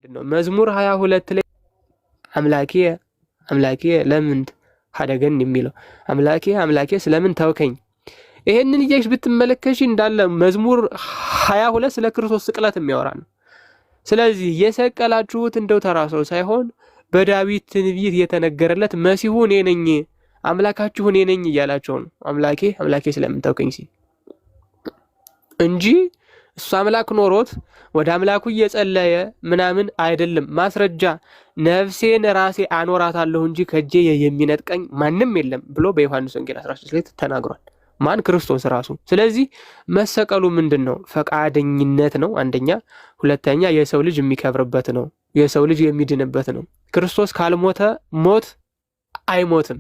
ነው መዝሙር 22 ላይ አምላኬ አምላኬ ለምን ሀደገን የሚለው አምላኬ አምላኬ ስለምን ተውከኝ። ይሄንን እየሽ ብትመለከሽ እንዳለ መዝሙር 22 ስለ ክርስቶስ ስቅለት የሚያወራ ነው። ስለዚህ የሰቀላችሁት እንደው ተራ ሰው ሳይሆን በዳዊት ትንቢት የተነገረለት መሲሁ እኔ ነኝ አምላካችሁ እኔ ነኝ እያላቸው ነው። አምላኬ አምላኬ ስለምን ተውከኝ ሲል እንጂ እሱ አምላክ ኖሮት ወደ አምላኩ እየጸለየ ምናምን አይደለም። ማስረጃ ነፍሴን ራሴ አኖራታለሁ እንጂ ከጄ የሚነጥቀኝ ማንም የለም ብሎ በዮሐንስ ወንጌል 16 ላይ ተናግሯል። ማን? ክርስቶስ ራሱ። ስለዚህ መሰቀሉ ምንድን ነው? ፈቃደኝነት ነው አንደኛ። ሁለተኛ የሰው ልጅ የሚከብርበት ነው፣ የሰው ልጅ የሚድንበት ነው። ክርስቶስ ካልሞተ ሞት አይሞትም።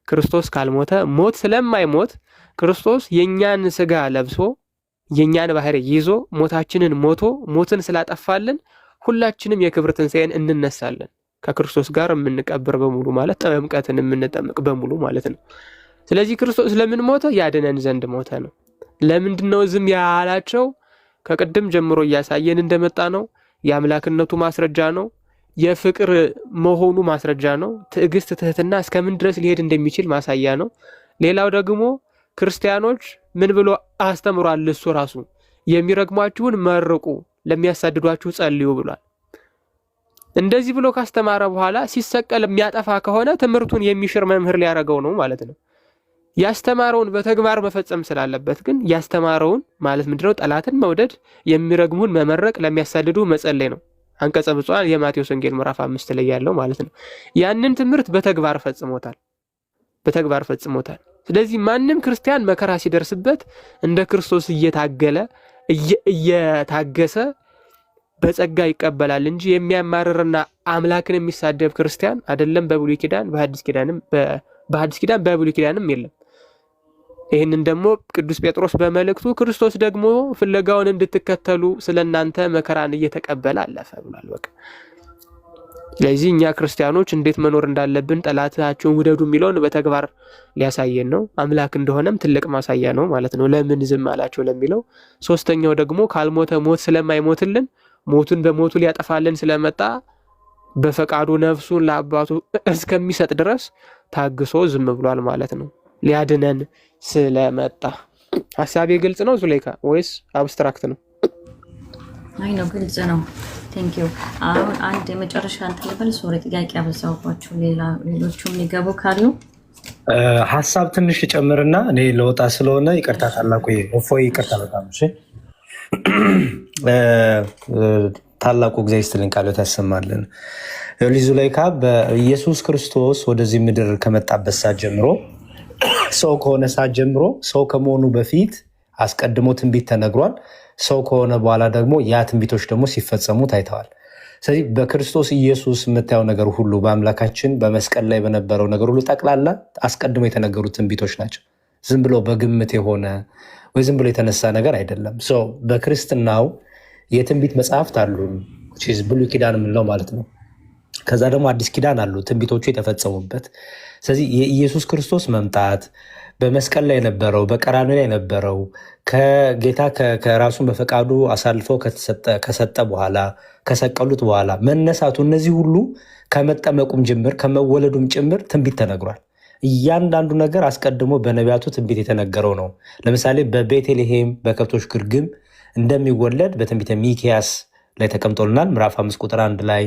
ክርስቶስ ካልሞተ ሞት ስለማይሞት ክርስቶስ የኛን ስጋ ለብሶ የኛን ባህሪ ይዞ ሞታችንን ሞቶ ሞትን ስላጠፋልን ሁላችንም የክብር ትንሣኤን እንነሳለን። ከክርስቶስ ጋር የምንቀብር በሙሉ ማለት ጥምቀትን የምንጠምቅ በሙሉ ማለት ነው። ስለዚህ ክርስቶስ ለምን ሞተ? ያድነን ዘንድ ሞተ ነው። ለምንድን ነው ዝም ያላቸው? ከቅድም ጀምሮ እያሳየን እንደመጣ ነው። የአምላክነቱ ማስረጃ ነው። የፍቅር መሆኑ ማስረጃ ነው። ትዕግስት፣ ትህትና እስከምን ድረስ ሊሄድ እንደሚችል ማሳያ ነው። ሌላው ደግሞ ክርስቲያኖች ምን ብሎ አስተምሯል? እሱ ራሱ የሚረግሟችሁን መርቁ፣ ለሚያሳድዷችሁ ጸልዩ ብሏል። እንደዚህ ብሎ ካስተማረ በኋላ ሲሰቀል የሚያጠፋ ከሆነ ትምህርቱን የሚሽር መምህር ሊያደርገው ነው ማለት ነው። ያስተማረውን በተግባር መፈጸም ስላለበት ግን ያስተማረውን ማለት ምንድነው? ጠላትን መውደድ፣ የሚረግሙን መመረቅ፣ ለሚያሳድዱ መጸለይ ነው። አንቀጸ ብፁዓን የማቴዎስ ወንጌል ምዕራፍ 5 ላይ ያለው ማለት ነው። ያንን ትምህርት በተግባር ፈጽሞታል። ስለዚህ ማንም ክርስቲያን መከራ ሲደርስበት እንደ ክርስቶስ እየታገለ እየታገሰ በጸጋ ይቀበላል እንጂ የሚያማርርና አምላክን የሚሳደብ ክርስቲያን አይደለም። በብሉይ ኪዳን በሐዲስ ኪዳን በብሉይ ኪዳንም የለም። ይህንን ደግሞ ቅዱስ ጴጥሮስ በመልእክቱ ክርስቶስ ደግሞ ፍለጋውን እንድትከተሉ ስለናንተ መከራን እየተቀበለ አለፈ ብሏል። በቃ ስለዚህ እኛ ክርስቲያኖች እንዴት መኖር እንዳለብን ጠላታችሁን ውደዱ የሚለውን በተግባር ሊያሳየን ነው። አምላክ እንደሆነም ትልቅ ማሳያ ነው ማለት ነው። ለምን ዝም አላቸው ለሚለው። ሶስተኛው ደግሞ ካልሞተ ሞት ስለማይሞትልን ሞቱን በሞቱ ሊያጠፋልን ስለመጣ በፈቃዱ ነፍሱን ለአባቱ እስከሚሰጥ ድረስ ታግሶ ዝም ብሏል ማለት ነው። ሊያድነን ስለመጣ። ሀሳቤ ግልጽ ነው ዙሌይካ ወይስ አብስትራክት ነው? አይ ነው፣ ግልጽ ነው። ቴንክ ዩ። አሁን አንድ የመጨረሻ እንትን ልበል። ሶሪ ጥያቄ አበዛሁባችሁ። ሌሎቹም ሊገቡ ካሉ ሀሳብ ትንሽ ጨምርና እኔ ለወጣ ስለሆነ ይቅርታ። ታላቁ እፎይ ይቅርታ። በጣም እሺ። ታላቁ እግዚአብሔር ይስጥልን፣ ቃሎት ያሰማልን። ዙሌይካ በኢየሱስ ክርስቶስ ወደዚህ ምድር ከመጣበት ሰዓት ጀምሮ ሰው ከሆነ ሰዓት ጀምሮ ሰው ከመሆኑ በፊት አስቀድሞ ትንቢት ተነግሯል። ሰው ከሆነ በኋላ ደግሞ ያ ትንቢቶች ደግሞ ሲፈጸሙ ታይተዋል። ስለዚህ በክርስቶስ ኢየሱስ የምታየው ነገር ሁሉ በአምላካችን በመስቀል ላይ በነበረው ነገር ሁሉ ጠቅላላ አስቀድሞ የተነገሩ ትንቢቶች ናቸው። ዝም ብሎ በግምት የሆነ ወይ ዝም ብሎ የተነሳ ነገር አይደለም። በክርስትናው የትንቢት መጽሐፍት አሉ፣ ብሉይ ኪዳን የምንለው ማለት ነው። ከዛ ደግሞ አዲስ ኪዳን አሉ ትንቢቶቹ የተፈጸሙበት። ስለዚህ የኢየሱስ ክርስቶስ መምጣት በመስቀል ላይ የነበረው በቀራንዮ ላይ የነበረው ከጌታ ከራሱን በፈቃዱ አሳልፈው ከሰጠ በኋላ ከሰቀሉት በኋላ መነሳቱ፣ እነዚህ ሁሉ ከመጠመቁም ጭምር ከመወለዱም ጭምር ትንቢት ተነግሯል። እያንዳንዱ ነገር አስቀድሞ በነቢያቱ ትንቢት የተነገረው ነው። ለምሳሌ በቤተልሔም በከብቶች ግርግም እንደሚወለድ በትንቢተ ሚክያስ ላይ ተቀምጦልናል። ምዕራፍ 5 ቁጥር 1 ላይ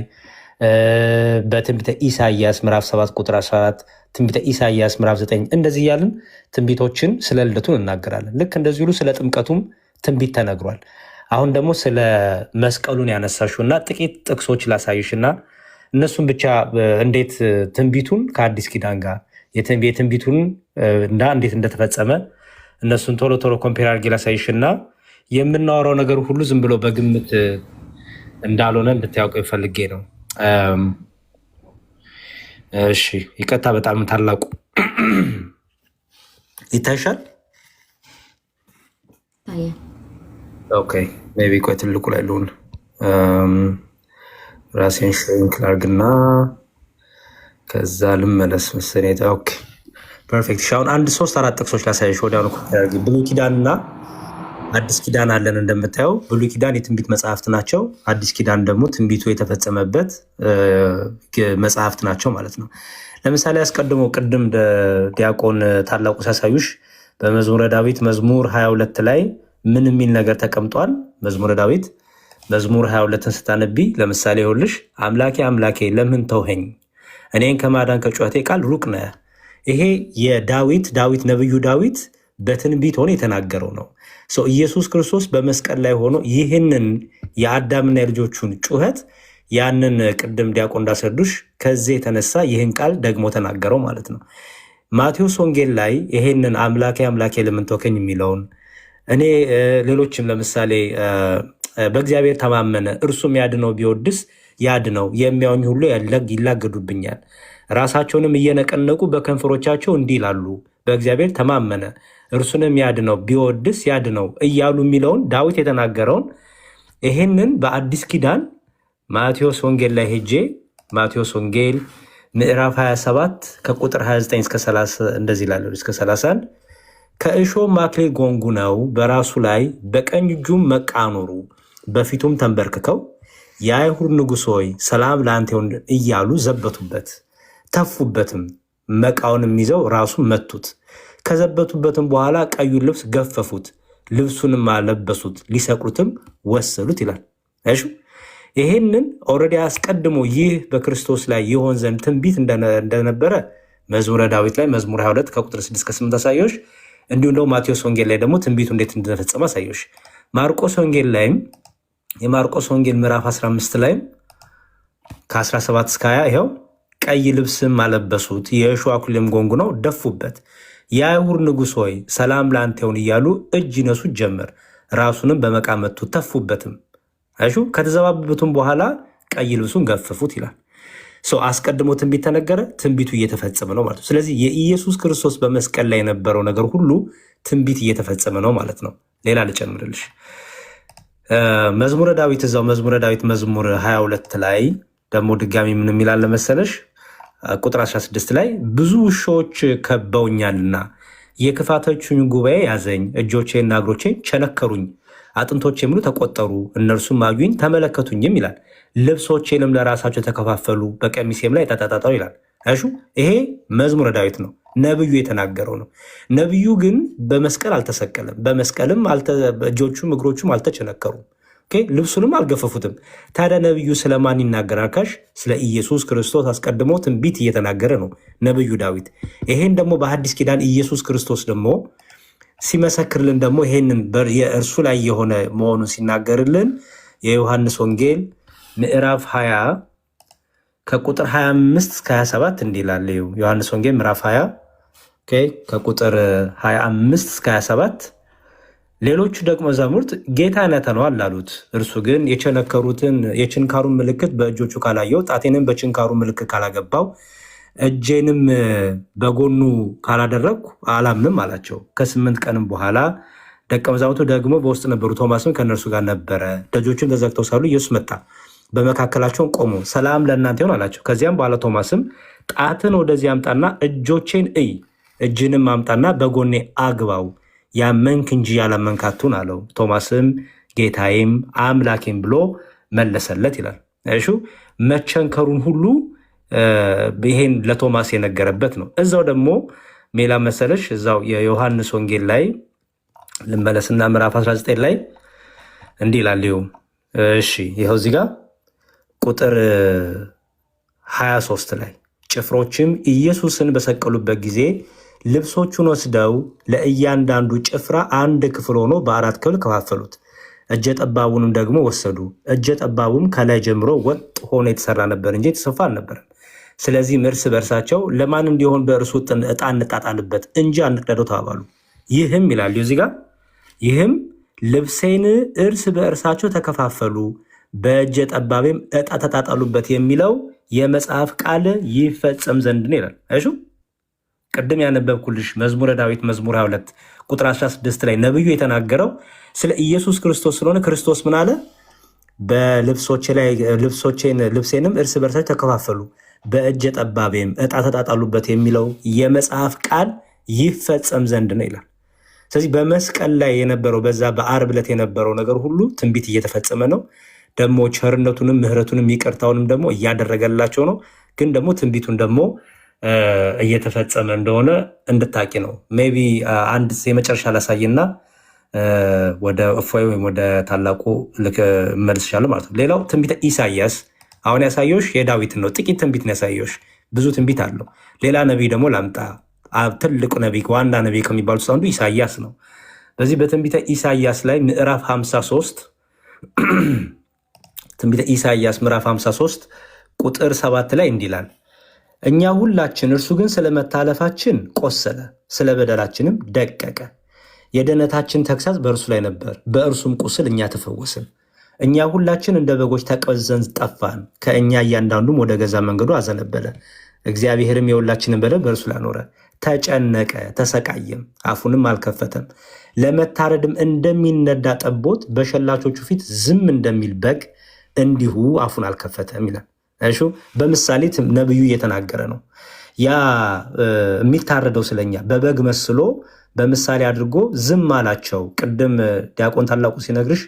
በትንቢተ ኢሳያስ ምዕራፍ 7 ቁጥር 14፣ ትንቢተ ኢሳያስ ምዕራፍ 9 እንደዚህ እያልን ትንቢቶችን ስለ ልደቱን እናገራለን። ልክ እንደዚህ ሁሉ ስለ ጥምቀቱም ትንቢት ተነግሯል። አሁን ደግሞ ስለ መስቀሉን ያነሳሽው እና ጥቂት ጥቅሶች ላሳይሽና እነሱን ብቻ እንዴት ትንቢቱን ከአዲስ ኪዳን ጋር የትንቢቱን እና እንዴት እንደተፈጸመ እነሱን ቶሎ ቶሎ ኮምፔር አድርጌ ላሳይሽና የምናወራው ነገር ሁሉ ዝም ብሎ በግምት እንዳልሆነ እንድታያውቀው ይፈልጌ ነው። እሺ ይቀጣ። በጣም ታላቁ ይታይሻል። ኦኬ ሜይ ቢ ቆይ ትልቁ ላይ ልሁን። ራሴን ሽሪንክ ላርግና ከዛ ልመለስ መሰለኝ። ኦኬ ፐርፌክት። አሁን 1 3 4 ጥቅሶች ላሳይሽ ወዲያውኑ። ብሉይ ኪዳንና አዲስ ኪዳን አለን እንደምታየው። ብሉይ ኪዳን የትንቢት መጽሐፍት ናቸው። አዲስ ኪዳን ደግሞ ትንቢቱ የተፈጸመበት መጽሐፍት ናቸው ማለት ነው። ለምሳሌ አስቀድሞ ቅድም ዲያቆን ታላቁ ሲያሳዩሽ በመዝሙረ ዳዊት መዝሙር 22 ላይ ምን የሚል ነገር ተቀምጧል? መዝሙረ ዳዊት መዝሙር 22ን ስታነቢ ለምሳሌ ይኸውልሽ፣ አምላኬ አምላኬ ለምን ተውኸኝ? እኔን ከማዳን ከጩኸቴ ቃል ሩቅ ነህ። ይሄ የዳዊት ነብዩ ዳዊት በትንቢት ሆኖ የተናገረው ነው። ኢየሱስ ክርስቶስ በመስቀል ላይ ሆኖ ይህንን የአዳምና የልጆቹን ጩኸት ያንን ቅድም ዲያቆን እንዳስረዱሽ ከዚህ የተነሳ ይህን ቃል ደግሞ ተናገረው ማለት ነው። ማቴዎስ ወንጌል ላይ ይሄንን አምላኬ አምላኬ ለምን ተውከኝ የሚለውን እኔ ሌሎችም ለምሳሌ በእግዚአብሔር ተማመነ እርሱም ያድነው ቢወድስ ያድነው፣ የሚያዩኝ ሁሉ ይላገዱብኛል፣ ራሳቸውንም እየነቀነቁ በከንፈሮቻቸው እንዲህ ይላሉ፣ በእግዚአብሔር ተማመነ እርሱንም ያድነው ቢወድስ ያድነው እያሉ የሚለውን ዳዊት የተናገረውን ይሄንን በአዲስ ኪዳን ማቴዎስ ወንጌል ላይ ሄጄ ማቴዎስ ወንጌል ምዕራፍ 27 ከቁጥር 29 እስከ 30 እንደዚህ ላለው እስከ 31 ከእሾህ አክሊል ጎንጉነው በራሱ ላይ በቀኝ እጁም መቃኖሩ በፊቱም ተንበርክከው የአይሁድ ንጉሥ ሆይ ሰላም ለአንተ ይሁን እያሉ ዘበቱበት፣ ተፉበትም፣ መቃውንም ይዘው ራሱን መቱት። ከዘበቱበትም በኋላ ቀዩን ልብስ ገፈፉት፣ ልብሱንም አለበሱት፣ ሊሰቅሉትም ወሰዱት ይላል። እሺ ይሄንን ኦልሬዲ አስቀድሞ ይህ በክርስቶስ ላይ ይሆን ዘንድ ትንቢት እንደነበረ መዝሙረ ዳዊት ላይ መዝሙር 22 ከቁጥር 6 እስከ 8 አሳዮሽ። እንዲሁም ደግሞ ማቴዎስ ወንጌል ላይ ደግሞ ትንቢቱ እንዴት እንደተፈጸመ አሳዮሽ። ማርቆስ ወንጌል ላይም የማርቆስ ወንጌል ምዕራፍ 15 ላይም ከ17 እስከ 20 ይኸው ቀይ ልብስም አለበሱት፣ የእሾህ አክሊልም ጎንጉነው ደፉበት፣ የአይሁድ ንጉሥ ሆይ ሰላም ለአንተ ይሁን እያሉ እጅ ይነሱት ጀመር፣ ራሱንም በመቃ መቱት፣ ተፉበትም። አይሹ ከተዘባበቱም በኋላ ቀይ ልብሱን ገፈፉት ይላል። አስቀድሞ ትንቢት ተነገረ፣ ትንቢቱ እየተፈጸመ ነው ማለት ነው። ስለዚህ የኢየሱስ ክርስቶስ በመስቀል ላይ የነበረው ነገር ሁሉ ትንቢት እየተፈጸመ ነው ማለት ነው። ሌላ ልጨምርልሽ። መዝሙረ ዳዊት እዛው መዝሙረ ዳዊት መዝሙር 22 ላይ ደግሞ ድጋሚ ምን የሚላል መሰለሽ? ቁጥር 16 ላይ ብዙ ውሾች ከበውኛልና የክፋቶቹን ጉባኤ ያዘኝ፣ እጆቼና እግሮቼን ቸነከሩኝ፣ አጥንቶቼ ሙሉ ተቆጠሩ፣ እነርሱም አዩኝ ተመለከቱኝም ይላል። ልብሶቼንም ለራሳቸው ተከፋፈሉ፣ በቀሚሴም ላይ ተጣጣጣው ይላል። እሺ ይሄ መዝሙረ ዳዊት ነው፣ ነብዩ የተናገረው ነው። ነብዩ ግን በመስቀል አልተሰቀለም፣ በመስቀልም እጆቹም እግሮቹም አልተቸነከሩም፣ ልብሱንም አልገፈፉትም። ታዲያ ነብዩ ስለማን ይናገራል ካልሽ ስለ ኢየሱስ ክርስቶስ አስቀድሞ ትንቢት እየተናገረ ነው ነብዩ ዳዊት። ይሄን ደግሞ በሐዲስ ኪዳን ኢየሱስ ክርስቶስ ደግሞ ሲመሰክርልን ደግሞ ይሄንን የእርሱ ላይ የሆነ መሆኑን ሲናገርልን የዮሐንስ ወንጌል ምዕራፍ 20 ከቁጥር 25 እስከ 27 እንዲህ ይላል። ዮሐንስ ወንጌል ምዕራፍ 20 ከቁጥር 25 እስከ 27 ሌሎቹ ደቀ መዛሙርት ጌታን አይተነዋል አሉት። እርሱ ግን የችንካሩን ምልክት በእጆቹ ካላየው፣ ጣቴንም በችንካሩ ምልክት ካላገባው፣ እጄንም በጎኑ ካላደረግኩ አላምንም አላቸው። ከ8 ቀንም በኋላ ደቀ መዛሙርቱ ደግሞ በውስጥ ነበሩ፣ ቶማስም ከእነርሱ ጋር ነበረ። ደጆቹን ተዘግተው ሳሉ ኢየሱስ መጣ፣ በመካከላቸውን ቆሞ ሰላም ለእናንተ ይሁን አላቸው። ከዚያም በኋላ ቶማስም ጣትን ወደዚህ አምጣና እጆቼን እይ፣ እጅንም አምጣና በጎኔ አግባው፣ ያመንክ እንጂ ያላመንክ አትሁን አለው። ቶማስም ጌታዬም አምላኬም ብሎ መለሰለት ይላል። እሺ መቸንከሩን ሁሉ ይሄን ለቶማስ የነገረበት ነው። እዛው ደግሞ ሜላ መሰለሽ እዛው የዮሐንስ ወንጌል ላይ ልመለስና ምዕራፍ 19 ላይ እንዲህ ይላል። እሺ ይኸው እዚህ ጋር ቁጥር 23 ላይ ጭፍሮችም ኢየሱስን በሰቀሉበት ጊዜ ልብሶቹን ወስደው ለእያንዳንዱ ጭፍራ አንድ ክፍል ሆኖ በ4 ክፍል ከፋፈሉት። እጀ ጠባቡንም ደግሞ ወሰዱ። እጀ ጠባቡም ከላይ ጀምሮ ወጥ ሆኖ የተሰራ ነበር እንጂ የተሰፋ አልነበረም። ስለዚህም እርስ በእርሳቸው ለማን እንዲሆን በእርሱ ዕጣ እንጣጣልበት እንጂ አንቅደደው ተባባሉ። ይህም ይላል እዚህ ጋር ይህም ልብሴን እርስ በእርሳቸው ተከፋፈሉ፣ በእጀ ጠባቤም ዕጣ ተጣጣሉበት የሚለው የመጽሐፍ ቃል ይፈጸም ዘንድ ነው ይላል። እሺ ቅድም ያነበብኩልሽ መዝሙረ ዳዊት መዝሙር 22 ቁጥር 16 ላይ ነብዩ የተናገረው ስለ ኢየሱስ ክርስቶስ ስለሆነ ክርስቶስ ምን አለ? ልብሴንም እርስ በርሳቸው ተከፋፈሉ፣ በእጀ ጠባቤም ዕጣ ተጣጣሉበት የሚለው የመጽሐፍ ቃል ይፈጸም ዘንድ ነው ይላል። ስለዚህ በመስቀል ላይ የነበረው በዛ በዓርብ ዕለት የነበረው ነገር ሁሉ ትንቢት እየተፈጸመ ነው። ደግሞ ቸርነቱንም ምሕረቱንም ይቅርታውንም ደግሞ እያደረገላቸው ነው። ግን ደግሞ ትንቢቱን ደግሞ እየተፈጸመ እንደሆነ እንድታቂ ነው። ሜይ ቢ አንድ የመጨረሻ ላሳይና ወደ እፎይ ወይም ወደ ታላቁ ልክ መልስሻለሁ ማለት ነው። ሌላው ትንቢተ ኢሳያስ አሁን ያሳየሁሽ የዳዊትን ነው። ጥቂት ትንቢት ነው ያሳየሁሽ፣ ብዙ ትንቢት አለው። ሌላ ነቢይ ደግሞ ላምጣ። ትልቁ ነቢይ ዋና ነቢይ ከሚባሉት ውስጥ አንዱ ኢሳያስ ነው። በዚህ በትንቢተ ኢሳያስ ላይ ምዕራፍ 53 ትንቢተ ኢሳያስ ምዕራፍ 53 ቁጥር 7 ላይ እንዲህ ይላል፣ እኛ ሁላችን እርሱ ግን ስለ መታለፋችን ቆሰለ፣ ስለ በደላችንም ደቀቀ። የድኅነታችን ተግሣጽ በእርሱ ላይ ነበር፣ በእርሱም ቁስል እኛ ተፈወስን። እኛ ሁላችን እንደ በጎች ተቀዘን ጠፋን፣ ከእኛ እያንዳንዱም ወደ ገዛ መንገዱ አዘነበለ። እግዚአብሔርም የሁላችንን በደል በእርሱ ላይ አኖረ። ተጨነቀ፣ ተሰቃየም፣ አፉንም አልከፈተም። ለመታረድም እንደሚነዳ ጠቦት በሸላቾቹ ፊት ዝም እንደሚል በግ እንዲሁ አፉን አልከፈተም ይላል። እሺ፣ በምሳሌ ነብዩ እየተናገረ ነው። ያ የሚታረደው ስለኛ በበግ መስሎ በምሳሌ አድርጎ ዝም አላቸው። ቅድም ዲያቆን ታላቁ ሲነግርሽ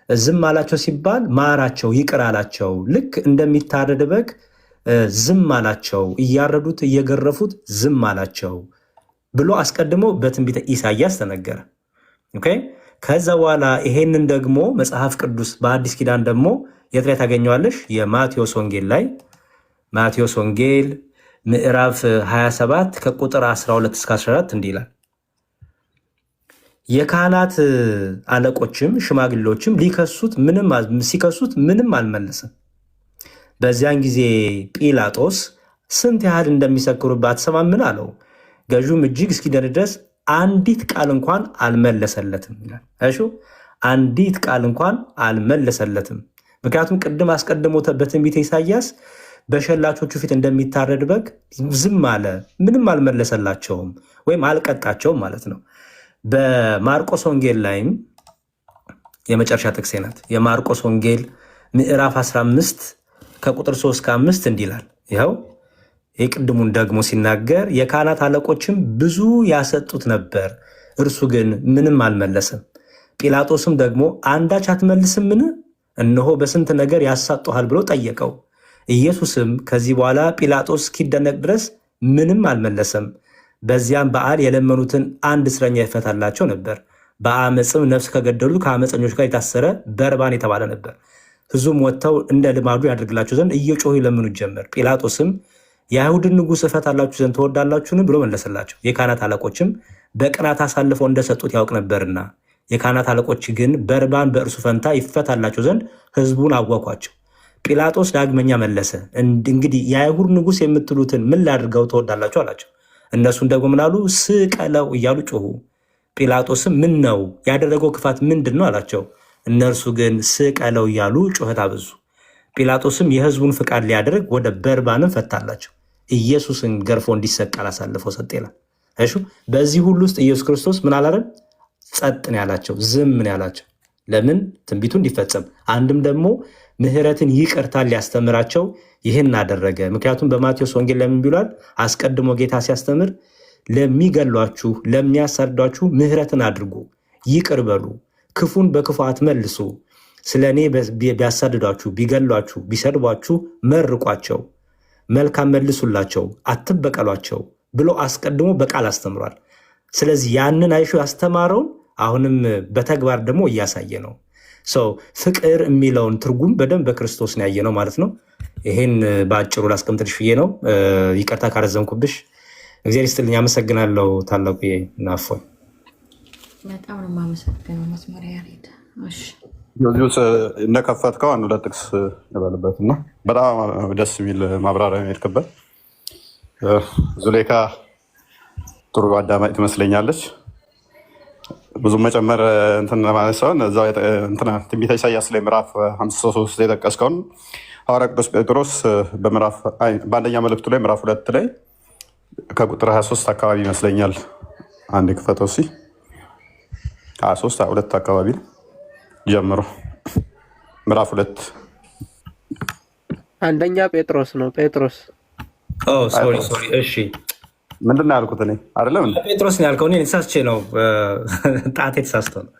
ዝም አላቸው ሲባል ማራቸው፣ ይቅር አላቸው። ልክ እንደሚታረድ በግ ዝም አላቸው፣ እያረዱት እየገረፉት ዝም አላቸው ብሎ አስቀድሞ በትንቢተ ኢሳያስ ተነገረ። ኦኬ። ከዛ በኋላ ይሄንን ደግሞ መጽሐፍ ቅዱስ በአዲስ ኪዳን ደግሞ የት ላይ ታገኘዋለሽ? የማቴዎስ ወንጌል ላይ ማቴዎስ ወንጌል ምዕራፍ 27 ከቁጥር 12 እስከ 14 እንዲህ ይላል፣ የካህናት አለቆችም ሽማግሌዎችም ሲከሱት ምንም አልመለሰም። በዚያን ጊዜ ጲላጦስ ስንት ያህል እንደሚሰክሩበት አትሰማምን አለው። ገዥውም እጅግ እስኪደር ድረስ አንዲት ቃል እንኳን አልመለሰለትም ይላል። እሺ፣ አንዲት ቃል እንኳን አልመለሰለትም። ምክንያቱም ቅድም አስቀድሞ በትንቢተ ኢሳያስ በሸላቾቹ ፊት እንደሚታረድ በግ ዝም አለ፣ ምንም አልመለሰላቸውም ወይም አልቀጣቸውም ማለት ነው። በማርቆስ ወንጌል ላይም የመጨረሻ ጥቅሴ ናት። የማርቆስ ወንጌል ምዕራፍ 15 ከቁጥር 3 እስከ 5 እንዲህ ይላል። ይኸው የቅድሙን ደግሞ ሲናገር የካህናት አለቆችም ብዙ ያሰጡት ነበር፣ እርሱ ግን ምንም አልመለሰም። ጲላጦስም ደግሞ አንዳች አትመልስምን? እነሆ በስንት ነገር ያሳጡሃል ብሎ ጠየቀው። ኢየሱስም ከዚህ በኋላ ጲላጦስ እስኪደነቅ ድረስ ምንም አልመለሰም። በዚያም በዓል የለመኑትን አንድ እስረኛ ይፈታላቸው ነበር። በአመፅም ነፍስ ከገደሉ ከአመፀኞች ጋር የታሰረ በርባን የተባለ ነበር። ሕዝቡም ወጥተው እንደ ልማዱ ያደርግላቸው ዘንድ እየጮሁ ይለምኑት ጀመር። ጲላጦስም የአይሁድን ንጉሥ እፈታላችሁ ዘንድ ትወዳላችሁን ብሎ መለሰላቸው። የካህናት አለቆችም በቅናት አሳልፈው እንደሰጡት ያውቅ ነበርና፣ የካህናት አለቆች ግን በርባን በእርሱ ፈንታ ይፈታላቸው ዘንድ ሕዝቡን አወኳቸው። ጲላጦስ ዳግመኛ መለሰ፣ እንግዲህ የአይሁድ ንጉሥ የምትሉትን ምን ላድርገው ትወዳላችሁ አላቸው። እነሱን ደግሞ ምናሉ? ስቀለው እያሉ ጮሁ። ጲላጦስም ምን ነው ያደረገው ክፋት ምንድን ነው አላቸው። እነርሱ ግን ስቀለው እያሉ ጩኸት አበዙ። ጲላጦስም የሕዝቡን ፍቃድ ሊያደርግ ወደ በርባንም ፈታላቸው። ኢየሱስን ገርፎ እንዲሰቀል አሳልፈው ሰጠ ይላል። እሺ፣ በዚህ ሁሉ ውስጥ ኢየሱስ ክርስቶስ ምን አላለም? ጸጥ ነው ያላቸው፣ ዝም ነው ያላቸው። ለምን? ትንቢቱ እንዲፈጸም፣ አንድም ደግሞ ምሕረትን ይቅርታን ሊያስተምራቸው ይህን አደረገ። ምክንያቱም በማቴዎስ ወንጌል ለምን ቢሏል? አስቀድሞ ጌታ ሲያስተምር ለሚገሏችሁ ለሚያሳድዷችሁ ምሕረትን አድርጉ፣ ይቅር በሉ፣ ክፉን በክፉ አትመልሱ፣ ስለ እኔ ቢያሳድዷችሁ፣ ቢገሏችሁ፣ ቢሰድቧችሁ መርቋቸው፣ መልካም መልሱላቸው፣ አትበቀሏቸው ብሎ አስቀድሞ በቃል አስተምሯል። ስለዚህ ያንን አይሾ ያስተማረውን አሁንም በተግባር ደግሞ እያሳየ ነው። ሰው ፍቅር የሚለውን ትርጉም በደንብ በክርስቶስ ነው ያየ ነው ማለት ነው። ይሄን በአጭሩ ላስቀምጥልሽ ብዬ ነው። ይቅርታ ካረዘምኩብሽ። እግዚአብሔር ይስጥልኝ። አመሰግናለሁ። ታላቁ ናፎይ በጣም ነው የማመሰግነው። መስመር ያሬድ እዚሁ እንደከፈትከው አንድ ሁለት ጥቅስ ያለበት እና በጣም ደስ የሚል ማብራሪያ የሄድክበት። ዙሌካ ጥሩ አዳማጭ ትመስለኛለች። ብዙ መጨመር እንትን ማለት ሳይሆን እዛው ትንቢተ ኢሳያስ ላይ ምዕራፍ 53 የጠቀስከውን ሐዋርያ ቅዱስ ጴጥሮስ በአንደኛ መልእክቱ ላይ ምዕራፍ 2 ላይ ከቁጥር 23 አካባቢ ይመስለኛል። አንድ ክፈተው ሲ 23 አካባቢ ጀምሮ ምዕራፍ 2 አንደኛ ጴጥሮስ ነው። ጴጥሮስ ሶሪ እሺ፣ ምንድን ነው ያልኩት? እኔ አይደለም እንዴ ጴጥሮስ ነው ያልከው። እኔ ተሳስቼ ነው፣ ጣቴ ተሳስቶ ነው።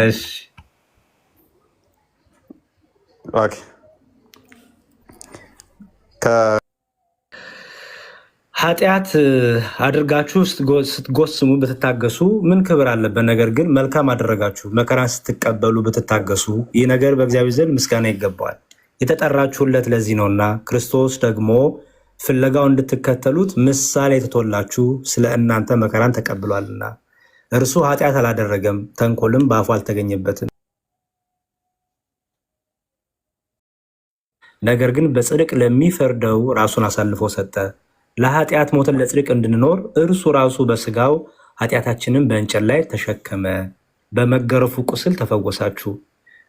እሺ ኦኬ። ኃጢአት አድርጋችሁ ስትጎስሙ ብትታገሱ ምን ክብር አለበት? ነገር ግን መልካም አደረጋችሁ መከራን ስትቀበሉ ብትታገሱ ይህ ነገር በእግዚአብሔር ዘንድ ምስጋና ይገባዋል። የተጠራችሁለት ለዚህ ነውና ክርስቶስ ደግሞ ፍለጋው እንድትከተሉት ምሳሌ ትቶላችሁ ስለ እናንተ መከራን ተቀብሏልና። እርሱ ኃጢአት አላደረገም፣ ተንኮልም በአፉ አልተገኘበትም። ነገር ግን በጽድቅ ለሚፈርደው ራሱን አሳልፎ ሰጠ። ለኃጢአት ሞትን ለጽድቅ እንድንኖር እርሱ ራሱ በስጋው ኃጢአታችንን በእንጨት ላይ ተሸከመ። በመገረፉ ቁስል ተፈወሳችሁ።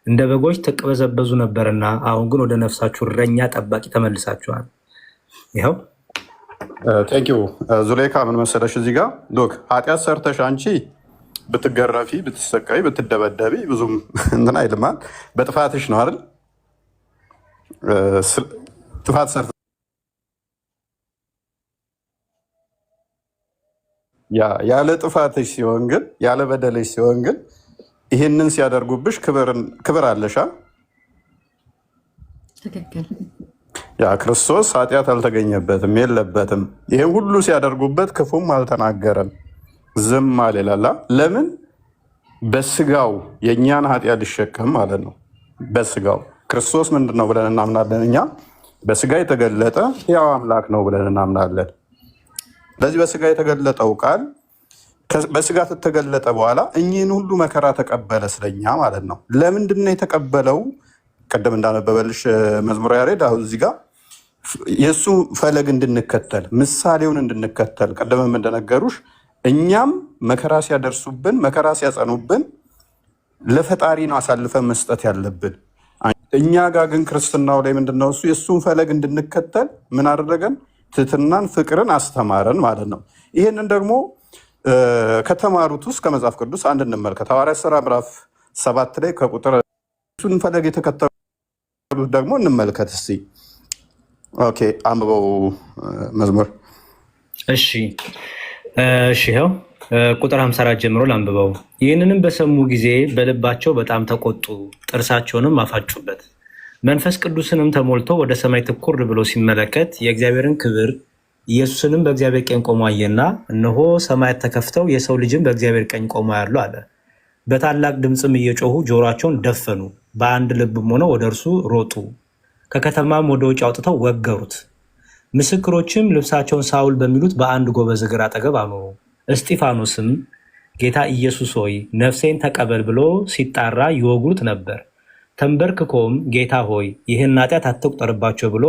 እንደ በጎች ተቅበዘበዙ ነበርና አሁን ግን ወደ ነፍሳችሁ እረኛ ጠባቂ ተመልሳችኋል። ይኸው ቴንኪው ዙሌካ። ምን መሰለሽ እዚህ ጋር ዶክ ኃጢአት ሰርተሽ አንቺ ብትገረፊ፣ ብትሰቃይ፣ ብትደበደቢ ብዙም እንትን አይልማል። በጥፋትሽ ነው አይደል? ጥፋት ሰርተ ያለ ጥፋትሽ ሲሆን ግን ያለ በደልሽ ሲሆን ግን ይህንን ሲያደርጉብሽ ክብር አለሻ። ትክክል። ያ ክርስቶስ ኃጢአት አልተገኘበትም፣ የለበትም። ይህን ሁሉ ሲያደርጉበት ክፉም አልተናገረም፣ ዝም አልላላ። ለምን? በስጋው የእኛን ኃጢአት ሊሸከም ማለት ነው። በስጋው ክርስቶስ ምንድን ነው ብለን እናምናለን? እኛ በስጋ የተገለጠ ያው አምላክ ነው ብለን እናምናለን። ስለዚህ በስጋ የተገለጠው ቃል በስጋ ተተገለጠ በኋላ እኚህን ሁሉ መከራ ተቀበለ ስለኛ ማለት ነው። ለምንድን ነው የተቀበለው? ቀደም እንዳነበበልሽ መዝሙረ ያሬድ አሁን እዚህ ጋር የእሱ ፈለግ እንድንከተል ምሳሌውን እንድንከተል ቀደምም እንደነገሩሽ እኛም መከራ ሲያደርሱብን መከራ ሲያጸኑብን ለፈጣሪ ነው አሳልፈን መስጠት ያለብን። እኛ ጋር ግን ክርስትናው ላይ ምንድነው እሱ የእሱን ፈለግ እንድንከተል ምን አደረገን? ትህትናን፣ ፍቅርን አስተማረን ማለት ነው። ይህንን ደግሞ ከተማሩት ውስጥ ከመጽሐፍ ቅዱስ አንድ እንመልከት። ሐዋርያት ሥራ ምዕራፍ 7 ላይ ከቁጥር እሱን ፈለግ የተከተሉት ደግሞ እንመልከት እስቲ። ኦኬ አንብበው መዝሙር። እሺ ይኸው ቁጥር 54 ጀምሮ ላንብበው። ይህንንም በሰሙ ጊዜ በልባቸው በጣም ተቆጡ፣ ጥርሳቸውንም አፋጩበት። መንፈስ ቅዱስንም ተሞልቶ ወደ ሰማይ ትኩር ብሎ ሲመለከት የእግዚአብሔርን ክብር ኢየሱስንም በእግዚአብሔር ቀኝ ቆሞ አየና፣ እነሆ ሰማያት ተከፍተው የሰው ልጅም በእግዚአብሔር ቀኝ ቆሞ ያሉ አለ። በታላቅ ድምፅም እየጮሁ ጆሮአቸውን ደፈኑ፣ በአንድ ልብም ሆነው ወደ እርሱ ሮጡ። ከከተማም ወደ ውጭ አውጥተው ወገሩት። ምስክሮችም ልብሳቸውን ሳውል በሚሉት በአንድ ጎበዝ እግር አጠገብ አኖሩ። እስጢፋኖስም ጌታ ኢየሱስ ሆይ ነፍሴን ተቀበል ብሎ ሲጣራ ይወግሩት ነበር። ተንበርክኮም ጌታ ሆይ ይህን ኃጢአት አትቁጠርባቸው ብሎ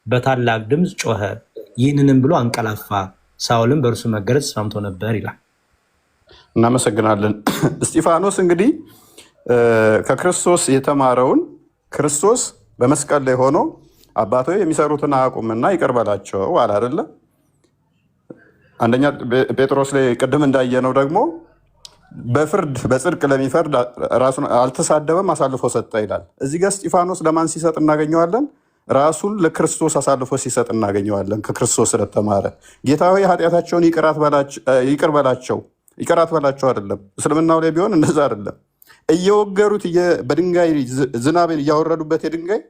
በታላቅ ድምፅ ጮኸ። ይህንንም ብሎ አንቀላፋ። ሳውልም በእርሱ መገረዝ ተስማምቶ ነበር ይላል። እናመሰግናለን። እስጢፋኖስ እንግዲህ ከክርስቶስ የተማረውን ክርስቶስ በመስቀል ላይ ሆኖ አባቶ የሚሰሩትን አያውቁምና ይቅር በላቸው አለ አይደለ? አንደኛ ጴጥሮስ ላይ ቅድም እንዳየነው ደግሞ በፍርድ በጽድቅ ለሚፈርድ ራሱን አልተሳደበም፣ አሳልፎ ሰጠ ይላል። እዚህ ጋር እስጢፋኖስ ለማን ሲሰጥ እናገኘዋለን? ራሱን ለክርስቶስ አሳልፎ ሲሰጥ እናገኘዋለን። ከክርስቶስ ስለተማረ ጌታ ሆይ ኃጢአታቸውን ይቅር በላቸው። ይቅር አትበላቸው አይደለም። እስልምናው ላይ ቢሆን እንደዛ አይደለም። እየወገሩት በድንጋይ ዝናብን እያወረዱበት የድንጋይ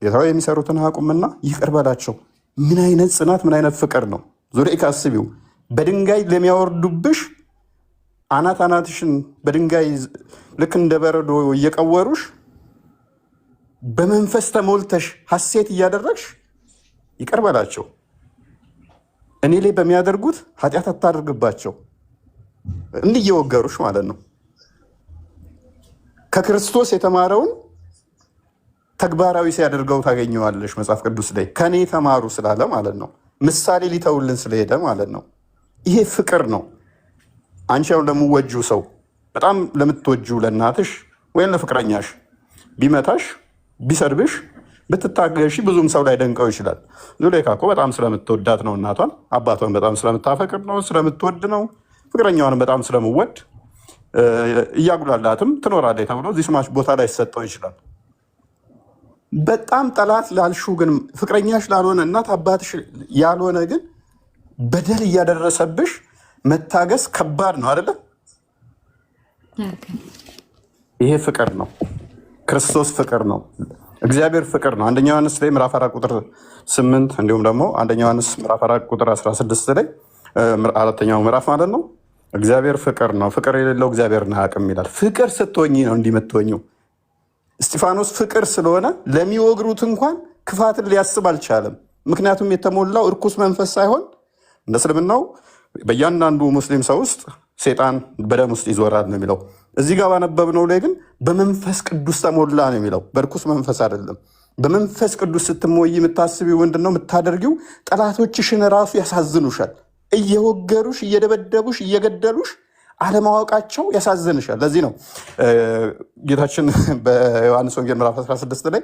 ጌታ ሆይ የሚሰሩትን አያውቁምና ይቅር በላቸው። ምን አይነት ጽናት፣ ምን አይነት ፍቅር ነው! ዙሪያ ካስቢው በድንጋይ ለሚያወርዱብሽ አናት አናትሽን በድንጋይ ልክ እንደ በረዶ እየቀወሩሽ በመንፈስ ተሞልተሽ ሐሴት እያደረግሽ ይቅር በላቸው፣ እኔ ላይ በሚያደርጉት ኃጢአት አታደርግባቸው፣ እንዲህ እየወገሩሽ ማለት ነው። ከክርስቶስ የተማረውን ተግባራዊ ሲያደርገው ታገኘዋለሽ መጽሐፍ ቅዱስ ላይ። ከኔ ተማሩ ስላለ ማለት ነው። ምሳሌ ሊተውልን ስለሄደ ማለት ነው። ይሄ ፍቅር ነው። አንቺ አሁን ለምወጂው ሰው በጣም ለምትወጂው ለእናትሽ ወይም ለፍቅረኛሽ ቢመታሽ ቢሰድብሽ ብትታገሺ ብዙም ሰው ላይ ደንቀው ይችላል። ዙሌካ እኮ በጣም ስለምትወዳት ነው እናቷን፣ አባቷን በጣም ስለምታፈቅር ነው፣ ስለምትወድ ነው፣ ፍቅረኛዋንም በጣም ስለምወድ እያጉላላትም ትኖራለች ተብሎ እዚህ ስማች ቦታ ላይ ሰጠው ይችላል። በጣም ጠላት ላልሹ ግን ፍቅረኛሽ ላልሆነ እናት አባትሽ ያልሆነ ግን በደል እያደረሰብሽ መታገስ ከባድ ነው አይደለ? ይሄ ፍቅር ነው። ክርስቶስ ፍቅር ነው። እግዚአብሔር ፍቅር ነው። አንደኛ ዮሐንስ ላይ ምዕራፍ 4 ቁጥር 8 እንዲሁም ደግሞ አንደኛ ዮሐንስ ምዕራፍ 4 ቁጥር 16 ላይ አራተኛው ምዕራፍ ማለት ነው። እግዚአብሔር ፍቅር ነው፣ ፍቅር የሌለው እግዚአብሔርን አያውቅም ይላል። ፍቅር ስትሆኚ ነው እንዲህ የምትሆኚው። እስጢፋኖስ ፍቅር ስለሆነ ለሚወግሩት እንኳን ክፋትን ሊያስብ አልቻለም። ምክንያቱም የተሞላው እርኩስ መንፈስ ሳይሆን እንደ እስልምናው በእያንዳንዱ ሙስሊም ሰው ውስጥ ሴጣን በደም ውስጥ ይዞራል ነው የሚለው። እዚህ ጋር ባነበብነው ላይ ግን በመንፈስ ቅዱስ ተሞላ ነው የሚለው፣ በርኩስ መንፈስ አይደለም። በመንፈስ ቅዱስ ስትሞይ የምታስቢው ምንድን ነው የምታደርጊው? ጠላቶችሽን ራሱ ያሳዝኑሻል። እየወገሩሽ፣ እየደበደቡሽ፣ እየገደሉሽ አለማወቃቸው ያሳዝንሻል። ለዚህ ነው ጌታችን በዮሐንስ ወንጌል ምዕራፍ 16 ላይ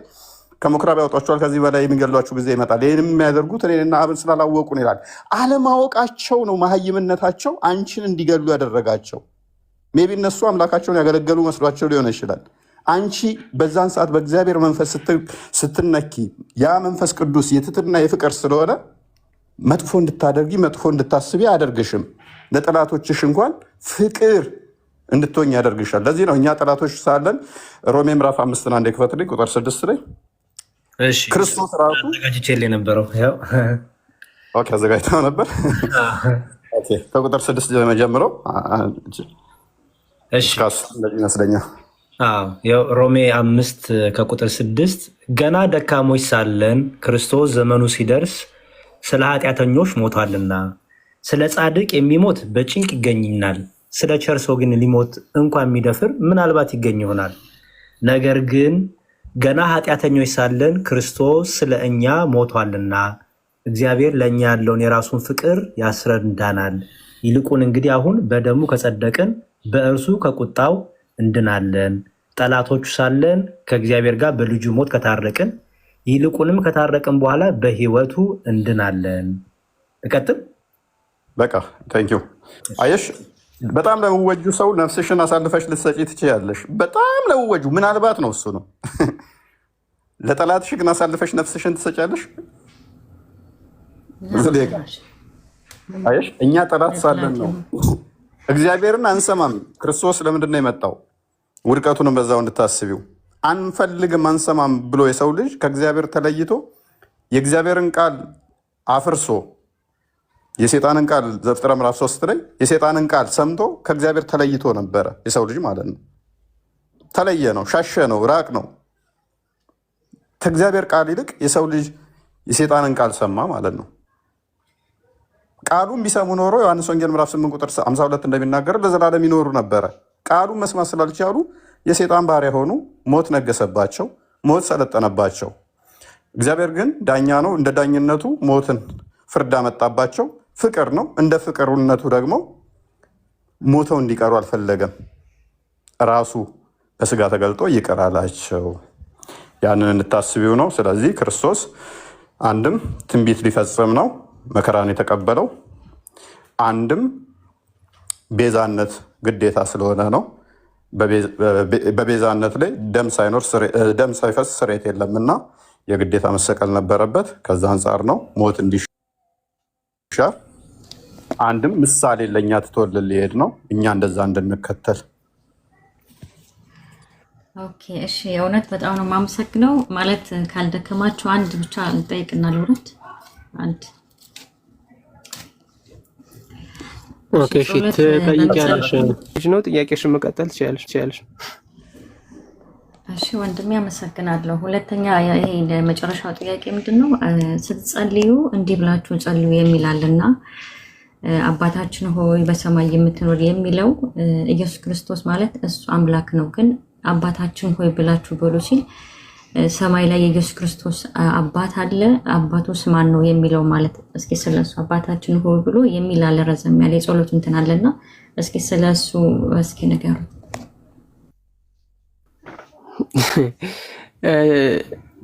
ከምኩራብ ያወጧቸዋል፣ ከዚህ በላይ የሚገድሏችሁ ጊዜ ይመጣል፣ ይህንም የሚያደርጉት እኔንና አብን ስላላወቁ ነው ይላል። አለማወቃቸው ነው መሀይምነታቸው አንቺን እንዲገሉ ያደረጋቸው። ሜቢ እነሱ አምላካቸውን ያገለገሉ መስሏቸው ሊሆን ይችላል። አንቺ በዛን ሰዓት በእግዚአብሔር መንፈስ ስትነኪ ያ መንፈስ ቅዱስ የትህትና የፍቅር ስለሆነ መጥፎ እንድታደርጊ መጥፎ እንድታስቢ አያደርግሽም። ለጠላቶችሽ እንኳን ፍቅር እንድትሆኝ ያደርግሻል። ለዚህ ነው እኛ ጠላቶች ሳለን ሮሜ ምዕራፍ 5 አንድ ክፈትልኝ ቁጥር 6 ላይ ክርስቶስ ራሱ አዘጋጅቼልህ የነበረው አዘጋጅተው ነበር። ከቁጥር 6 ጀምሮ ይመስለኛል። ሮሜ 5 ከቁጥር 6 ገና ደካሞች ሳለን ክርስቶስ ዘመኑ ሲደርስ ስለ ኃጢአተኞች ሞቷልና፣ ስለ ጻድቅ የሚሞት በጭንቅ ይገኝናል፣ ስለ ቸር ሰው ግን ሊሞት እንኳን የሚደፍር ምናልባት ይገኝ ይሆናል። ነገር ግን ገና ኃጢአተኞች ሳለን ክርስቶስ ስለ እኛ ሞቷልና እግዚአብሔር ለእኛ ያለውን የራሱን ፍቅር ያስረዳናል። ይልቁን እንግዲህ አሁን በደሙ ከጸደቅን በእርሱ ከቁጣው እንድናለን። ጠላቶቹ ሳለን ከእግዚአብሔር ጋር በልጁ ሞት ከታረቅን ይልቁንም ከታረቅን በኋላ በሕይወቱ እንድናለን። እቀጥል። በቃ ታንኪዩ። አየሽ፣ በጣም ለመወጁ ሰው ነፍስሽን አሳልፈሽ ልትሰጪ ትችያለሽ። በጣም ለመወጁ ምናልባት ነው እሱ ነው። ለጠላትሽ ግን አሳልፈሽ ነፍስሽን ትሰጫለሽ? አየሽ፣ እኛ ጠላት ሳለን ነው እግዚአብሔርን አንሰማም። ክርስቶስ ለምንድን ነው የመጣው? ውድቀቱንም በዛው እንድታስቢው። አንፈልግም አንሰማም ብሎ የሰው ልጅ ከእግዚአብሔር ተለይቶ የእግዚአብሔርን ቃል አፍርሶ የሴጣንን ቃል ዘፍጥረት ምዕራፍ 3 ላይ የሴጣንን ቃል ሰምቶ ከእግዚአብሔር ተለይቶ ነበረ የሰው ልጅ ማለት ነው። ተለየ ነው፣ ሻሸ ነው፣ ራቅ ነው። ከእግዚአብሔር ቃል ይልቅ የሰው ልጅ የሴጣንን ቃል ሰማ ማለት ነው። ቃሉን ቢሰሙ ኖሮ ዮሐንስ ወንጌል ምዕራፍ 8 ቁጥር 52 እንደሚናገር ለዘላለም ይኖሩ ነበረ። ቃሉን መስማት ስላልቻሉ የሴጣን ባሪያ ሆኑ፣ ሞት ነገሰባቸው፣ ሞት ሰለጠነባቸው። እግዚአብሔር ግን ዳኛ ነው። እንደ ዳኝነቱ ሞትን ፍርድ አመጣባቸው። ፍቅር ነው። እንደ ፍቅርነቱ ደግሞ ሞተው እንዲቀሩ አልፈለገም። ራሱ በስጋ ተገልጦ ይቅር አላቸው። ያንን እንድታስቢው ነው። ስለዚህ ክርስቶስ አንድም ትንቢት ሊፈጽም ነው መከራን የተቀበለው፣ አንድም ቤዛነት ግዴታ ስለሆነ ነው። በቤዛነት ላይ ደም ሳይፈስ ስርየት የለምና የግዴታ መሰቀል ነበረበት። ከዛ አንጻር ነው ሞት እንዲሻር። አንድም ምሳሌ ለእኛ ትቶልን ሊሄድ ነው፣ እኛ እንደዛ እንድንከተል። ኦኬ፣ እሺ። የእውነት በጣም ነው የማመሰግነው። ማለት ካልደከማችሁ አንድ ብቻ ልጠይቅና ልውረድ። አንድ ኦኬ፣ እሺ። ትጠይቂያለሽ ነው ጥያቄሽን መቀጠል ትችያለሽ። እሺ ወንድሜ አመሰግናለሁ። ሁለተኛ ይሄ የመጨረሻው ጥያቄ ምንድን ነው? ስትጸልዩ እንዲህ ብላችሁ ጸልዩ የሚላልና አባታችን ሆይ በሰማይ የምትኖር የሚለው ኢየሱስ ክርስቶስ ማለት እሱ አምላክ ነው። ግን አባታችን ሆይ ብላችሁ በሉ ሲል ሰማይ ላይ የኢየሱስ ክርስቶስ አባት አለ። አባቱስ ማን ነው የሚለው ማለት እስኪ ስለሱ አባታችን ሆይ ብሎ የሚል አለ፣ ረዘም ያለ የጸሎት እንትን አለና እስኪ ስለሱ እስኪ ንገሩ።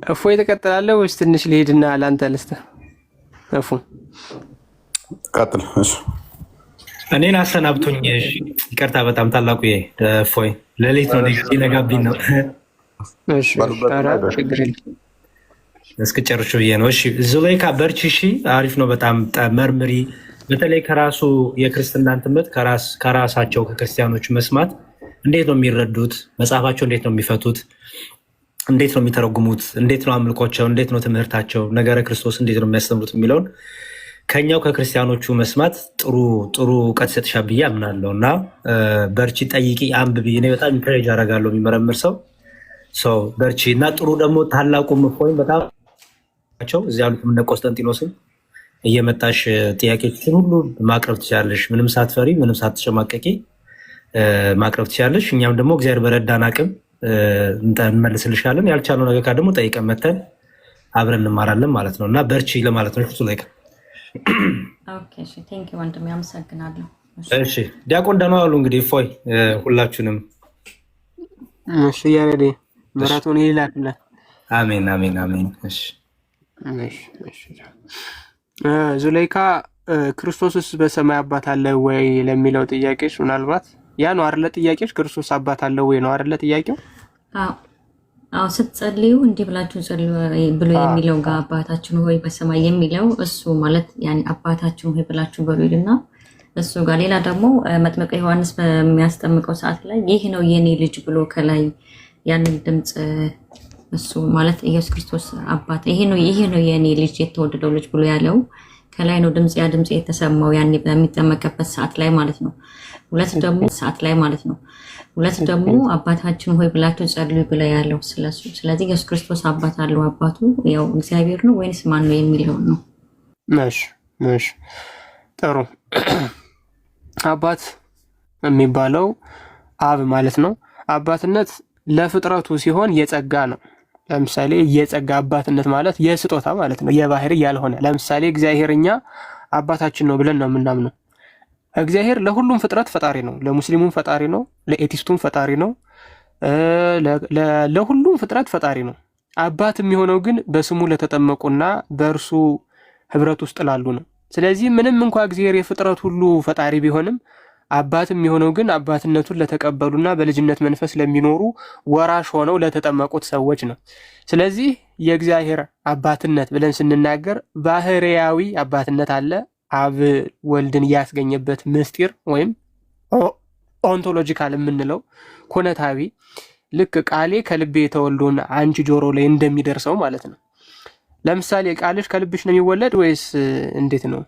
እፎ የተቀጥላለህ ወይስ ትንሽ ልሄድና ለአንተ ልስጥህ? እፎ ቀጥል። እኔን አሰናብቶኝ። ይቅርታ በጣም ታላቁ እፎይ፣ ሌሊት ነው ሊነጋብኝ ነው። እስክጨርሽ ብዬ ነው። እሺ ዙሌይካ በርቺ። እሺ አሪፍ ነው በጣም መርምሪ። በተለይ ከራሱ የክርስትናን ትምህርት ከራሳቸው ከክርስቲያኖች መስማት እንዴት ነው የሚረዱት? መጽሐፋቸው እንዴት ነው የሚፈቱት? እንዴት ነው የሚተረጉሙት? እንዴት ነው አምልኮቸው? እንዴት ነው ትምህርታቸው? ነገረ ክርስቶስ እንዴት ነው የሚያስተምሩት የሚለውን ከኛው ከክርስቲያኖቹ መስማት ጥሩ እውቀት ይሰጥሻል ብዬ አምናለሁ። እና በርቺ፣ ጠይቂ፣ አንብቢ። እኔ በጣም ኢንከሬጅ አደርጋለሁ የሚመረምር ሰው በርቺ። እና ጥሩ ደግሞ ታላቁ ምፎይ በጣም እዚህ ያሉት እነ ቆስጠንጢኖስን እየመጣሽ ጥያቄዎችን ሁሉ ማቅረብ ትችላለሽ። ምንም ሳትፈሪ፣ ምንም ሳትሸማቀቂ ማቅረብ ትችላለሽ። እኛም ደግሞ እግዚአብሔር በረዳን አቅም እንመልስልሻለን። ያልቻለው ነገር ካለ ደግሞ ጠይቀን መተን አብረን እንማራለን ማለት ነው። እና በርቺ ለማለት ነው። እሱ ላይ ወንድሜ አመሰግናለሁ። እሺ ዲያቆን ደህና ዋሉ። እንግዲህ እፎይ ሁላችሁንም እሺ ያሬድ ምሕረቱን ይላክልን። አሜን አሜን አሜን። እሺ ዙሌይካ ክርስቶስስ በሰማይ አባት አለ ወይ ለሚለው ጥያቄሽ ምናልባት ያ ነው አይደለ? ጥያቄሽ ክርስቶስ አባት አለ ወይ ነው አይደለ ጥያቄው? አዎ ስትጸልዩ እንዲህ ብላችሁ ጸልዩ ብሎ የሚለው ጋር አባታችን ሆይ በሰማይ የሚለው እሱ ማለት ያኔ አባታችን ሆይ ብላችሁ በሉ ይልና እሱ ጋር ሌላ ደግሞ መጥምቀ ዮሐንስ በሚያስጠምቀው ሰዓት ላይ ይህ ነው የኔ ልጅ ብሎ ከላይ ያንን ድምጽ እሱ ማለት ኢየሱስ ክርስቶስ አባት ይሄ ነው የኔ ልጅ የተወደደው ልጅ ብሎ ያለው ከላይ ነው ያ ድምጽ የተሰማው ያኔ በሚጠመቅበት ሰዓት ላይ ማለት ነው። ሁለት ደግሞ አባታችን ሆይ ብላችሁ ጸልዩ ብለ ያለው ስለሱ። ስለዚህ ኢየሱስ ክርስቶስ አባት አለው። አባቱ ያው እግዚአብሔር ነው ወይስ ማን ነው የሚለው ነው። እሺ ጥሩ። አባት የሚባለው አብ ማለት ነው። አባትነት ለፍጥረቱ ሲሆን የጸጋ ነው። ለምሳሌ የጸጋ አባትነት ማለት የስጦታ ማለት ነው፣ የባህሪ ያልሆነ። ለምሳሌ እግዚአብሔር እኛ አባታችን ነው ብለን ነው የምናምነው። እግዚአብሔር ለሁሉም ፍጥረት ፈጣሪ ነው። ለሙስሊሙም ፈጣሪ ነው፣ ለኤቲስቱም ፈጣሪ ነው፣ ለሁሉም ፍጥረት ፈጣሪ ነው። አባት የሚሆነው ግን በስሙ ለተጠመቁና በእርሱ ህብረት ውስጥ ላሉ ነው። ስለዚህ ምንም እንኳ እግዚአብሔር የፍጥረት ሁሉ ፈጣሪ ቢሆንም አባት የሚሆነው ግን አባትነቱን ለተቀበሉና በልጅነት መንፈስ ለሚኖሩ ወራሽ ሆነው ለተጠመቁት ሰዎች ነው። ስለዚህ የእግዚአብሔር አባትነት ብለን ስንናገር ባህርያዊ አባትነት አለ። አብ ወልድን ያስገኘበት ምስጢር ወይም ኦንቶሎጂካል የምንለው ኮነታዊ፣ ልክ ቃሌ ከልቤ የተወልዶን አንቺ ጆሮ ላይ እንደሚደርሰው ማለት ነው። ለምሳሌ ቃልሽ ከልብሽ ነው የሚወለድ ወይስ እንዴት ነው?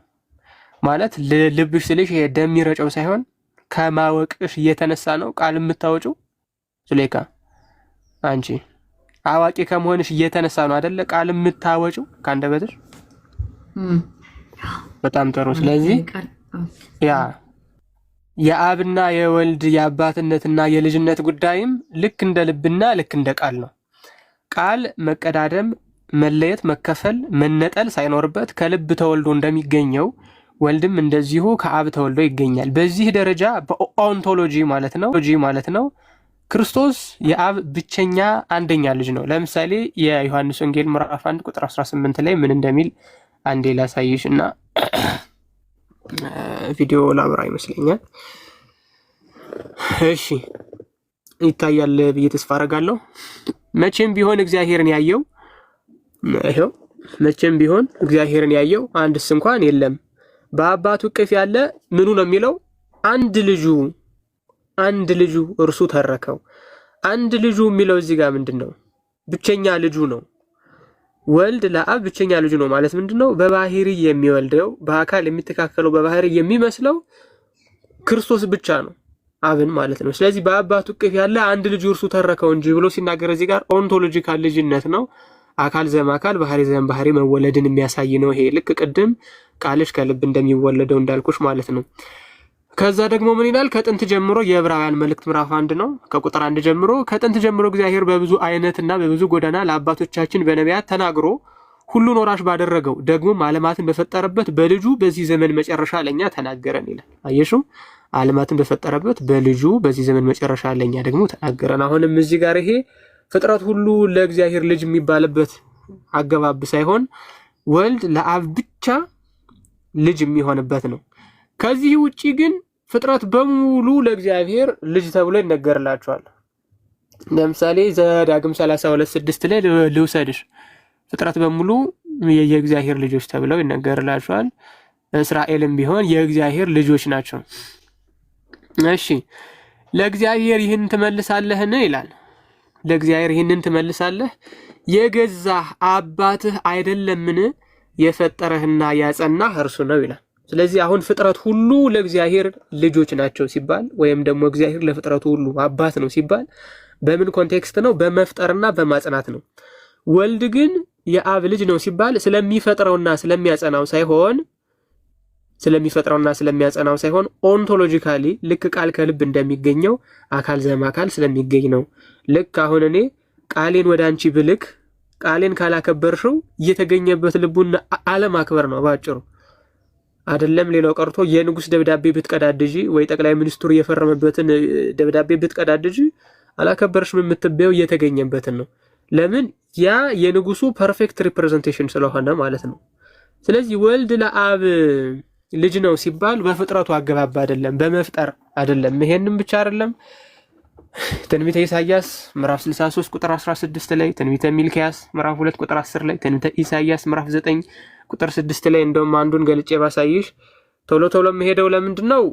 ማለት ልብሽ ስልሽ ይሄ ደም የሚረጨው ሳይሆን ከማወቅሽ እየተነሳ ነው ቃል የምታወጪው። ዙሌይካ አንቺ አዋቂ ከመሆንሽ እየተነሳ ነው አይደለ ቃል የምታወጪው ከአንደበትሽ። በጣም ጥሩ። ስለዚህ ያ የአብና የወልድ የአባትነትና የልጅነት ጉዳይም ልክ እንደ ልብና ልክ እንደ ቃል ነው። ቃል መቀዳደም፣ መለየት፣ መከፈል፣ መነጠል ሳይኖርበት ከልብ ተወልዶ እንደሚገኘው ወልድም እንደዚሁ ከአብ ተወልዶ ይገኛል። በዚህ ደረጃ በኦንቶሎጂ ማለት ነው ክርስቶስ የአብ ብቸኛ አንደኛ ልጅ ነው። ለምሳሌ የዮሐንስ ወንጌል ምዕራፍ 1 ቁጥር 18 ላይ ምን እንደሚል አንዴ ላሳይሽ እና ቪዲዮ ላብራ ይመስለኛል። እሺ ይታያል ብዬ ተስፋ አደርጋለሁ። መቼም ቢሆን እግዚአብሔርን ያየው አንድስ እንኳን የለም። በአባቱ እቅፍ ያለ ምኑ ነው የሚለው? አንድ ልጁ እርሱ ተረከው። አንድ ልጁ የሚለው እዚህ ጋር ምንድን ነው? ብቸኛ ልጁ ነው። ወልድ ለአብ ብቸኛ ልጁ ነው ማለት ምንድን ነው? በባህሪ የሚወልደው በአካል የሚተካከለው በባህሪ የሚመስለው ክርስቶስ ብቻ ነው፣ አብን ማለት ነው። ስለዚህ በአባቱ እቅፍ ያለ አንድ ልጁ እርሱ ተረከው እንጂ ብሎ ሲናገር እዚህ ጋር ኦንቶሎጂካል ልጅነት ነው። አካል ዘማካል ባህሪ ዘምባህሪ መወለድን የሚያሳይ ነው። ይሄ ልክ ቅድም ቃልሽ ከልብ እንደሚወለደው እንዳልኩሽ ማለት ነው። ከዛ ደግሞ ምን ይላል? ከጥንት ጀምሮ የዕብራውያን መልእክት ምዕራፍ 1 ነው ከቁጥር 1 ጀምሮ ከጥንት ጀምሮ እግዚአብሔር በብዙ አይነትና በብዙ ጎዳና ለአባቶቻችን በነቢያት ተናግሮ ሁሉን ወራሽ ባደረገው ደግሞም ዓለማትን በፈጠረበት በልጁ በዚህ ዘመን መጨረሻ ለኛ ተናገረን ይላል። አየሹ? ዓለማትን በፈጠረበት በልጁ በዚህ ዘመን መጨረሻ ለኛ ደግሞ ተናገረን። አሁንም እዚህ ጋር ይሄ ፍጥረት ሁሉ ለእግዚአብሔር ልጅ የሚባልበት አገባብ ሳይሆን ወልድ ለአብ ብቻ ልጅ የሚሆንበት ነው። ከዚህ ውጪ ግን ፍጥረት በሙሉ ለእግዚአብሔር ልጅ ተብሎ ይነገርላቸዋል። ለምሳሌ ዘዳግም 32:6 ላይ ልውሰድሽ። ፍጥረት በሙሉ የእግዚአብሔር ልጆች ተብለው ይነገርላቸዋል። እስራኤልም ቢሆን የእግዚአብሔር ልጆች ናቸው። እሺ ለእግዚአብሔር ይህን ትመልሳለህን ይላል። ለእግዚአብሔር ይህንን ትመልሳለህ? የገዛህ አባትህ አይደለምን የፈጠረህና ያጸናህ እርሱ ነው ይላል። ስለዚህ አሁን ፍጥረት ሁሉ ለእግዚአብሔር ልጆች ናቸው ሲባል ወይም ደግሞ እግዚአብሔር ለፍጥረቱ ሁሉ አባት ነው ሲባል በምን ኮንቴክስት ነው? በመፍጠርና በማጽናት ነው። ወልድ ግን የአብ ልጅ ነው ሲባል ስለሚፈጥረውና ስለሚያጸናው ሳይሆን ኦንቶሎጂካሊ ልክ ቃል ከልብ እንደሚገኘው አካል ዘማካል ስለሚገኝ ነው። ልክ አሁን እኔ ቃሌን ወደ አንቺ ብልክ ቃሌን ካላከበርሽው እየተገኘበት ልቡን አለማክበር ነው ባጭሩ። አይደለም ሌላው ቀርቶ የንጉስ ደብዳቤ ብትቀዳድጂ ወይ ጠቅላይ ሚኒስትሩ የፈረመበትን ደብዳቤ ብትቀዳድጂ አላከበርሽም የምትበየው እየተገኘበትን ነው። ለምን? ያ የንጉሱ ፐርፌክት ሪፕሬዘንቴሽን ስለሆነ ማለት ነው። ስለዚህ ወልድ ለአብ ልጅ ነው ሲባል በፍጥረቱ አገባብ አይደለም፣ በመፍጠር አይደለም። ይሄንን ብቻ አይደለም። ትንቢተ ኢሳይያስ ምዕራፍ 63 ቁጥር 16 ላይ፣ ትንቢተ ሚልክያስ ምዕራፍ 2 ቁጥር 10 ላይ፣ ትንቢተ ኢሳይያስ ምዕራፍ 9 ቁጥር 6 ላይ እንደውም አንዱን ገልጬ ባሳይሽ ቶሎ የምሄደው ለምንድን ነው?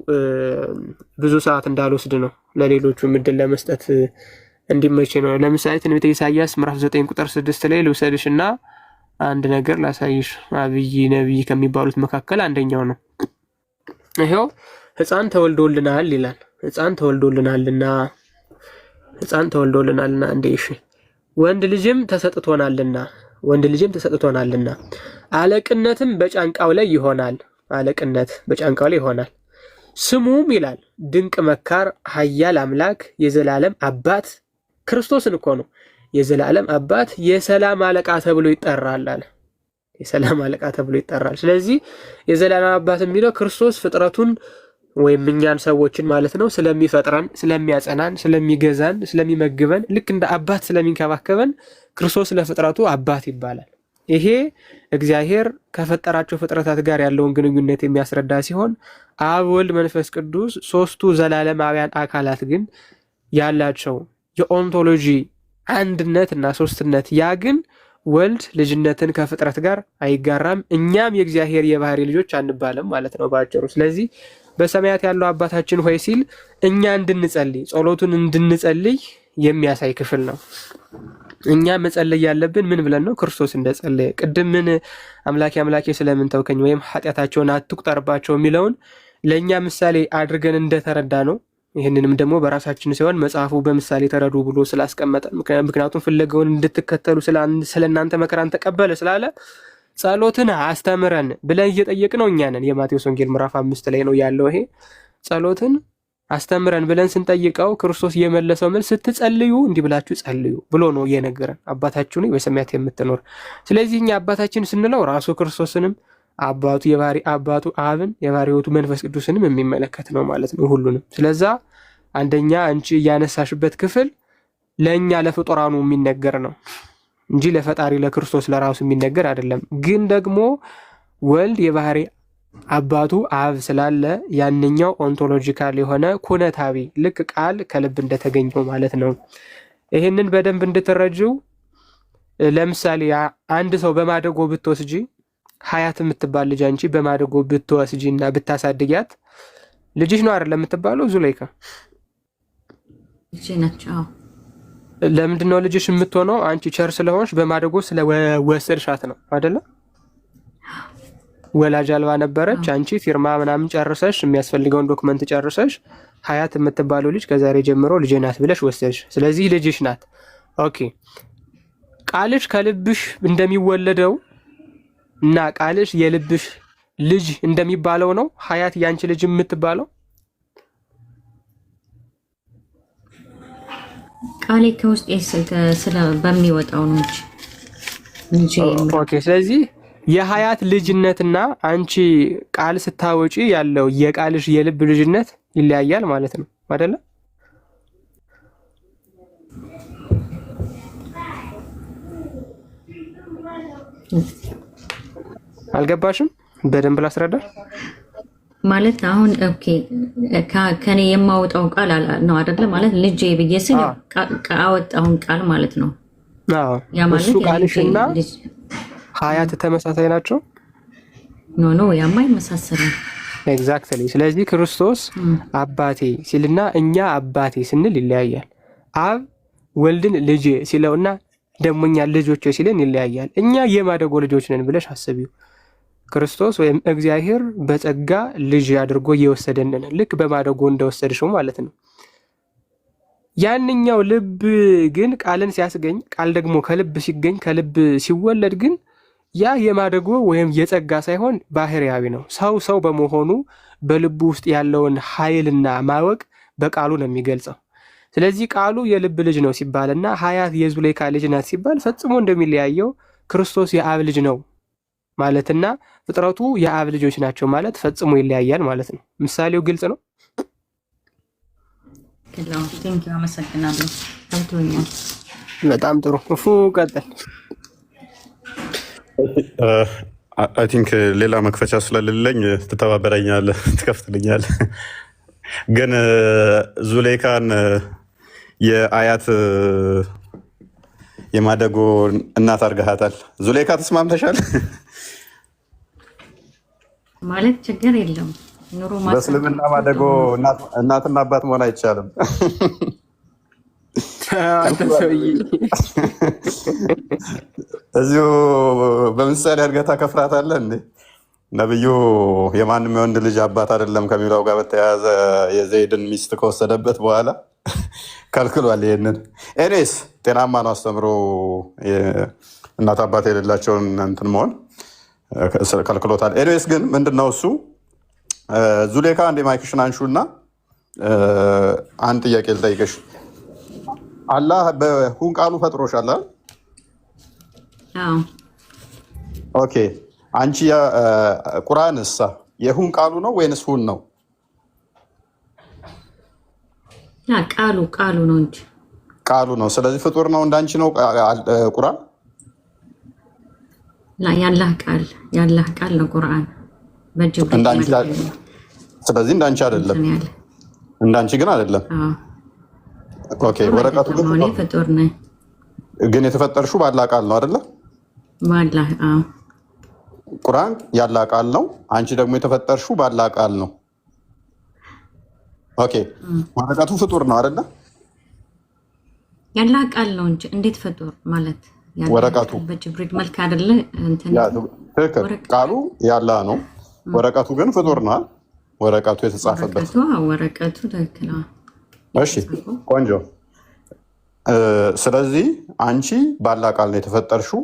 ብዙ ሰዓት እንዳልወስድ ነው፣ ለሌሎቹ ምድል ለመስጠት እንዲመች ነው። ለምሳሌ ትንቢተ ኢሳይያስ ምዕራፍ 9 ቁጥር 6 ላይ ልውሰድሽና አንድ ነገር ላሳይሽ። አብይ ነብይ ከሚባሉት መካከል አንደኛው ነው። ይሄው ሕፃን ተወልዶልናል ይላል። ሕፃን ተወልዶልናልና እንዴ! እሺ ወንድ ልጅም ተሰጥቶናልና አለቅነትም በጫንቃው ላይ ይሆናል። ስሙም ይላል ድንቅ መካር፣ ኃያል አምላክ፣ የዘላለም አባት። ክርስቶስን እኮ ነው የዘላለም አባት፣ የሰላም አለቃ ተብሎ ይጠራል አለ። የሰላም አለቃ ተብሎ ይጠራል። ስለዚህ የዘላለም አባት የሚለው ክርስቶስ ፍጥረቱን ወይም እኛን ሰዎችን ማለት ነው ስለሚፈጥረን፣ ስለሚያጸናን፣ ስለሚገዛን፣ ስለሚመግበን ልክ እንደ አባት ስለሚንከባከበን ክርስቶስ ለፍጥረቱ አባት ይባላል። ይሄ እግዚአብሔር ከፈጠራቸው ፍጥረታት ጋር ያለውን ግንኙነት የሚያስረዳ ሲሆን አብ፣ ወልድ፣ መንፈስ ቅዱስ ሶስቱ ዘላለማውያን አካላት ግን ያላቸው የኦንቶሎጂ አንድነት እና ሶስትነት፣ ያ ግን ወልድ ልጅነትን ከፍጥረት ጋር አይጋራም። እኛም የእግዚአብሔር የባህሪ ልጆች አንባልም ማለት ነው ባጭሩ። ስለዚህ በሰማያት ያለው አባታችን ሆይ ሲል እኛ እንድንጸልይ ጸሎቱን እንድንጸልይ የሚያሳይ ክፍል ነው። እኛ መጸለይ ያለብን ምን ብለን ነው? ክርስቶስ እንደጸለየ። ቅድም ምን አምላኬ ስለምን ተውከኝ ወይም ኃጢአታቸውን አትቁጠርባቸው የሚለውን ለእኛ ምሳሌ አድርገን እንደተረዳ ነው። ይህንንም ደግሞ በራሳችን ሲሆን መጽሐፉ በምሳሌ ተረዱ ብሎ ስላስቀመጠ፣ ምክንያቱም ፍለገውን እንድትከተሉ ስለ እናንተ መከራን ተቀበለ ስላለ ጸሎትን አስተምረን ብለን እየጠየቅነው እኛ ነን። የማቴዎስ ወንጌል ምዕራፍ 5 ላይ ነው ያለው። ይሄ ጸሎትን አስተምረን ብለን ስንጠይቀው ክርስቶስ የመለሰው መልስ ስትጸልዩ እንዲህ ብላችሁ ጸልዩ ብሎ ነው እየነገረን፣ አባታችሁ ነው በሰማያት የምትኖር። ስለዚህ እኛ አባታችን ስንለው ራሱ ክርስቶስንም አባቱ የባህሪ አባቱ አብን የባህሪ ሕይወቱ መንፈስ ቅዱስንም የሚመለከት ነው ማለት ነው ሁሉንም። ስለዛ አንደኛ አንቺ እያነሳሽበት ክፍል ለእኛ ለፍጡራኑ የሚነገር ነው እንጂ ለፈጣሪ ለክርስቶስ ለራሱ የሚነገር አይደለም። ግን ደግሞ ወልድ የባህሪ አባቱ አብ ስላለ ያንኛው ኦንቶሎጂካል የሆነ ኩነታዊ ልክ ቃል ከልብ እንደተገኘው ማለት ነው። ይህንን በደንብ እንድትረጂው ለምሳሌ አንድ ሰው በማደጎ ብትወስጂ ሀያት የምትባል ልጅ አንቺ በማደጎ ብትወስጂ እና ብታሳድጊያት ልጅሽ ነው አይደል የምትባለው? ዙሌይካ ለምንድን ነው ልጅሽ የምትሆነው? አንቺ ቸር ስለሆንሽ በማደጎ ስለወሰድሻት ነው አይደለ? ወላጅ አልባ ነበረች። አንቺ ፊርማ ምናምን ጨርሰሽ የሚያስፈልገውን ዶክመንት ጨርሰሽ ሀያት የምትባለው ልጅ ከዛሬ ጀምሮ ልጄ ናት ብለሽ ወሰድሽ። ስለዚህ ልጅሽ ናት። ኦኬ ቃልሽ ከልብሽ እንደሚወለደው እና ቃልሽ የልብሽ ልጅ እንደሚባለው ነው ሀያት ያንቺ ልጅ የምትባለው። ቃሌ ከውስጥ በሚወጣው ነው እንጂ። ኦኬ ስለዚህ የሀያት ልጅነትና አንቺ ቃል ስታወጪ ያለው የቃልሽ የልብ ልጅነት ይለያያል ማለት ነው አይደለ? አልገባሽም? በደንብ ላስረዳሽ ማለት አሁን ኦኬ ከኔ የማወጣው ቃል ነው አይደለ? ማለት ልጄ ብዬ ስል አወጣውን ቃል ማለት ነው። አዎ እሱ ቃልሽና ሀያት ተመሳሳይ ናቸው። ኖ ያማ አይመሳሰልም። ኤግዛክትሊ። ስለዚህ ክርስቶስ አባቴ ሲልና እኛ አባቴ ስንል ይለያያል። አብ ወልድን ልጄ ሲለውና ደግሞ እኛ ልጆች ሲለን ይለያያል። እኛ የማደጎ ልጆች ነን ብለሽ አስቢው። ክርስቶስ ወይም እግዚአብሔር በጸጋ ልጅ አድርጎ እየወሰደን ልክ በማደጎ እንደወሰድሽው ማለት ነው። ያንኛው ልብ ግን ቃልን ሲያስገኝ፣ ቃል ደግሞ ከልብ ሲገኝ ከልብ ሲወለድ ግን ያ የማደጎ ወይም የጸጋ ሳይሆን ባህሪያዊ ነው። ሰው በመሆኑ በልቡ ውስጥ ያለውን ኃይልና ማወቅ በቃሉ ነው የሚገልጸው። ስለዚህ ቃሉ የልብ ልጅ ነው ሲባልና ሀያት የዙሌይካ ልጅ ናት ሲባል ፈጽሞ እንደሚለያየው ክርስቶስ የአብ ልጅ ነው ማለትና ፍጥረቱ የአብ ልጆች ናቸው ማለት ፈጽሞ ይለያያል ማለት ነው። ምሳሌው ግልጽ ነው። አመሰግናለሁ። በጣም ጥሩ። እፉ ቀጥል። አይ ቲንክ ሌላ መክፈቻ ስለሌለኝ ትተባበረኛለህ፣ ትከፍትልኛለህ። ግን ዙሌይካን የአያት የማደጎ እናት አድርገሃታል። ዙሌይካ ተስማምተሻል ማለት ችግር የለም። በእስልምና ማደጎ እናትና አባት መሆን አይቻልም። እዚሁ በምሳሌ አድርገህ ታከፍራታለህ እንዴ? ነብዩ የማንም የወንድ ልጅ አባት አይደለም ከሚለው ጋር በተያያዘ የዘይድን ሚስት ከወሰደበት በኋላ ከልክሏል። ይሄንን ኤኔስ ጤናማ ነው አስተምሮ እናት አባት የሌላቸውን እንትን መሆን ከልክሎታል። ኤኒዌይስ ግን ምንድነው እሱ ዙሌይካ አንዴ ማይክሽን አንሹ እና አንድ ጥያቄ ልጠይቅሽ። አላህ በሁን ቃሉ ፈጥሮሻል። ኦኬ አንቺ ቁርአንስ የሁን ቃሉ ነው ወይንስ ሁን ነው? ቃሉ ነው እንጂ ቃሉ ነው። ስለዚህ ፍጡር ነው እንዳንቺ ነው ቁርአን? ያላህ ቃል ነው ቁርአን በጅብሪል። ስለዚህ እንዳንቺ አይደለም፣ እንዳንቺ ግን አይደለም። ኦኬ ወረቀቱ ግን የተፈጠርሽው ባላህ ቃል ነው አይደለ? ባላህ ቁርአን ያላህ ቃል ነው። አንቺ ደግሞ የተፈጠርሽው ባላህ ቃል ነው። ኦኬ ወረቀቱ ፍጡር ነው አይደለ? ያላህ ቃል ነው እንጂ እንዴት ፍጡር ማለት? ወረቀቱ በጅብሪል መልክ አይደለ? ቃሉ ያላህ ነው። ወረቀቱ ግን ፍጡር ነው። ወረቀቱ የተጻፈበት ወረቀቱ ትክክል። እሺ ቆንጆ። ስለዚህ አንቺ ባላህ ቃል ነው የተፈጠርሽው።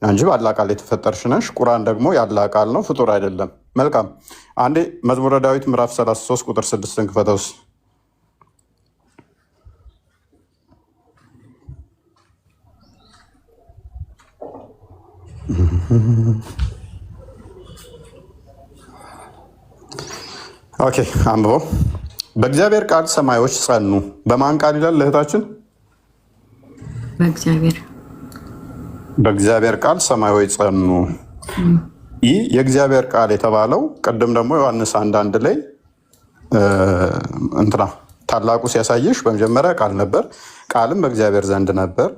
አንቺ ባላህ ቃል የተፈጠርሽ ነሽ። ቁርአን ደግሞ ያላህ ቃል ነው፣ ፍጡር አይደለም። መልካም። አንዴ መዝሙረ ዳዊት ምዕራፍ 33 ቁጥር 6 ክፈተውስ። ኦኬ አንብበው። በእግዚአብሔር ቃል ሰማዮች ጸኑ። በማን ቃል ይላል እህታችን? በእግዚአብሔር ቃል ሰማዮች ጸኑ። ይህ የእግዚአብሔር ቃል የተባለው ቅድም ደግሞ ዮሐንስ 1:1 ላይ እንትና ታላቁ ሲያሳይሽ በመጀመሪያ ቃል ነበር፣ ቃልም በእግዚአብሔር ዘንድ ነበር፣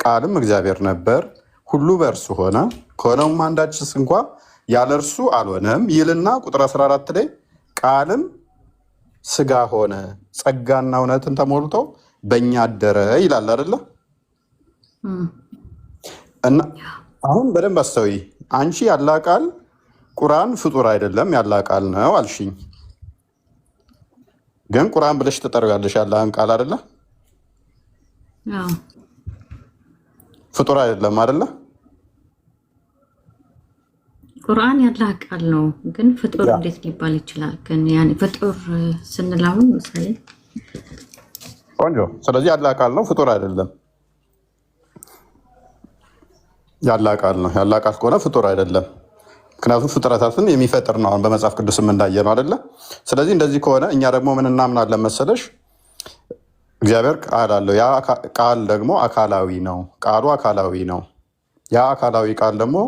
ቃልም እግዚአብሔር ነበር፣ ሁሉ በእርሱ ሆነ፣ ከሆነውም አንዳችስ እንኳ ያለ እርሱ አልሆነም ይልና ቁጥር 14 ላይ ቃልም ስጋ ሆነ ጸጋና እውነትን ተሞልቶ በእኛ አደረ ይላል አይደለ? እና አሁን በደንብ አስተውይ። አንቺ ያላህ ቃል ቁርአን ፍጡር አይደለም ያላህ ቃል ነው አልሽኝ። ግን ቁርአን ብለሽ ትጠሪያለሽ ያላህን ቃል አይደለ? ፍጡር አይደለም አይደለ? ቁርአን ያላህ ቃል ነው፣ ግን ፍጡር እንዴት ሊባል ይችላል? ግን ያኔ ፍጡር ስንል አሁን ምሳሌ ቆንጆ። ስለዚህ ያላህ ቃል ነው፣ ፍጡር አይደለም። ያላህ ቃል ነው። ያላህ ቃል ከሆነ ፍጡር አይደለም። ምክንያቱም ፍጥረታትን የሚፈጥር ነው። አሁን በመጽሐፍ ቅዱስም እንዳየ ነው አይደለ? ስለዚህ እንደዚህ ከሆነ እኛ ደግሞ ምን እናምናለን መሰለሽ? እግዚአብሔር ቃል አለው። ያ ቃል ደግሞ አካላዊ ነው። ቃሉ አካላዊ ነው። ያ አካላዊ ቃል ደግሞ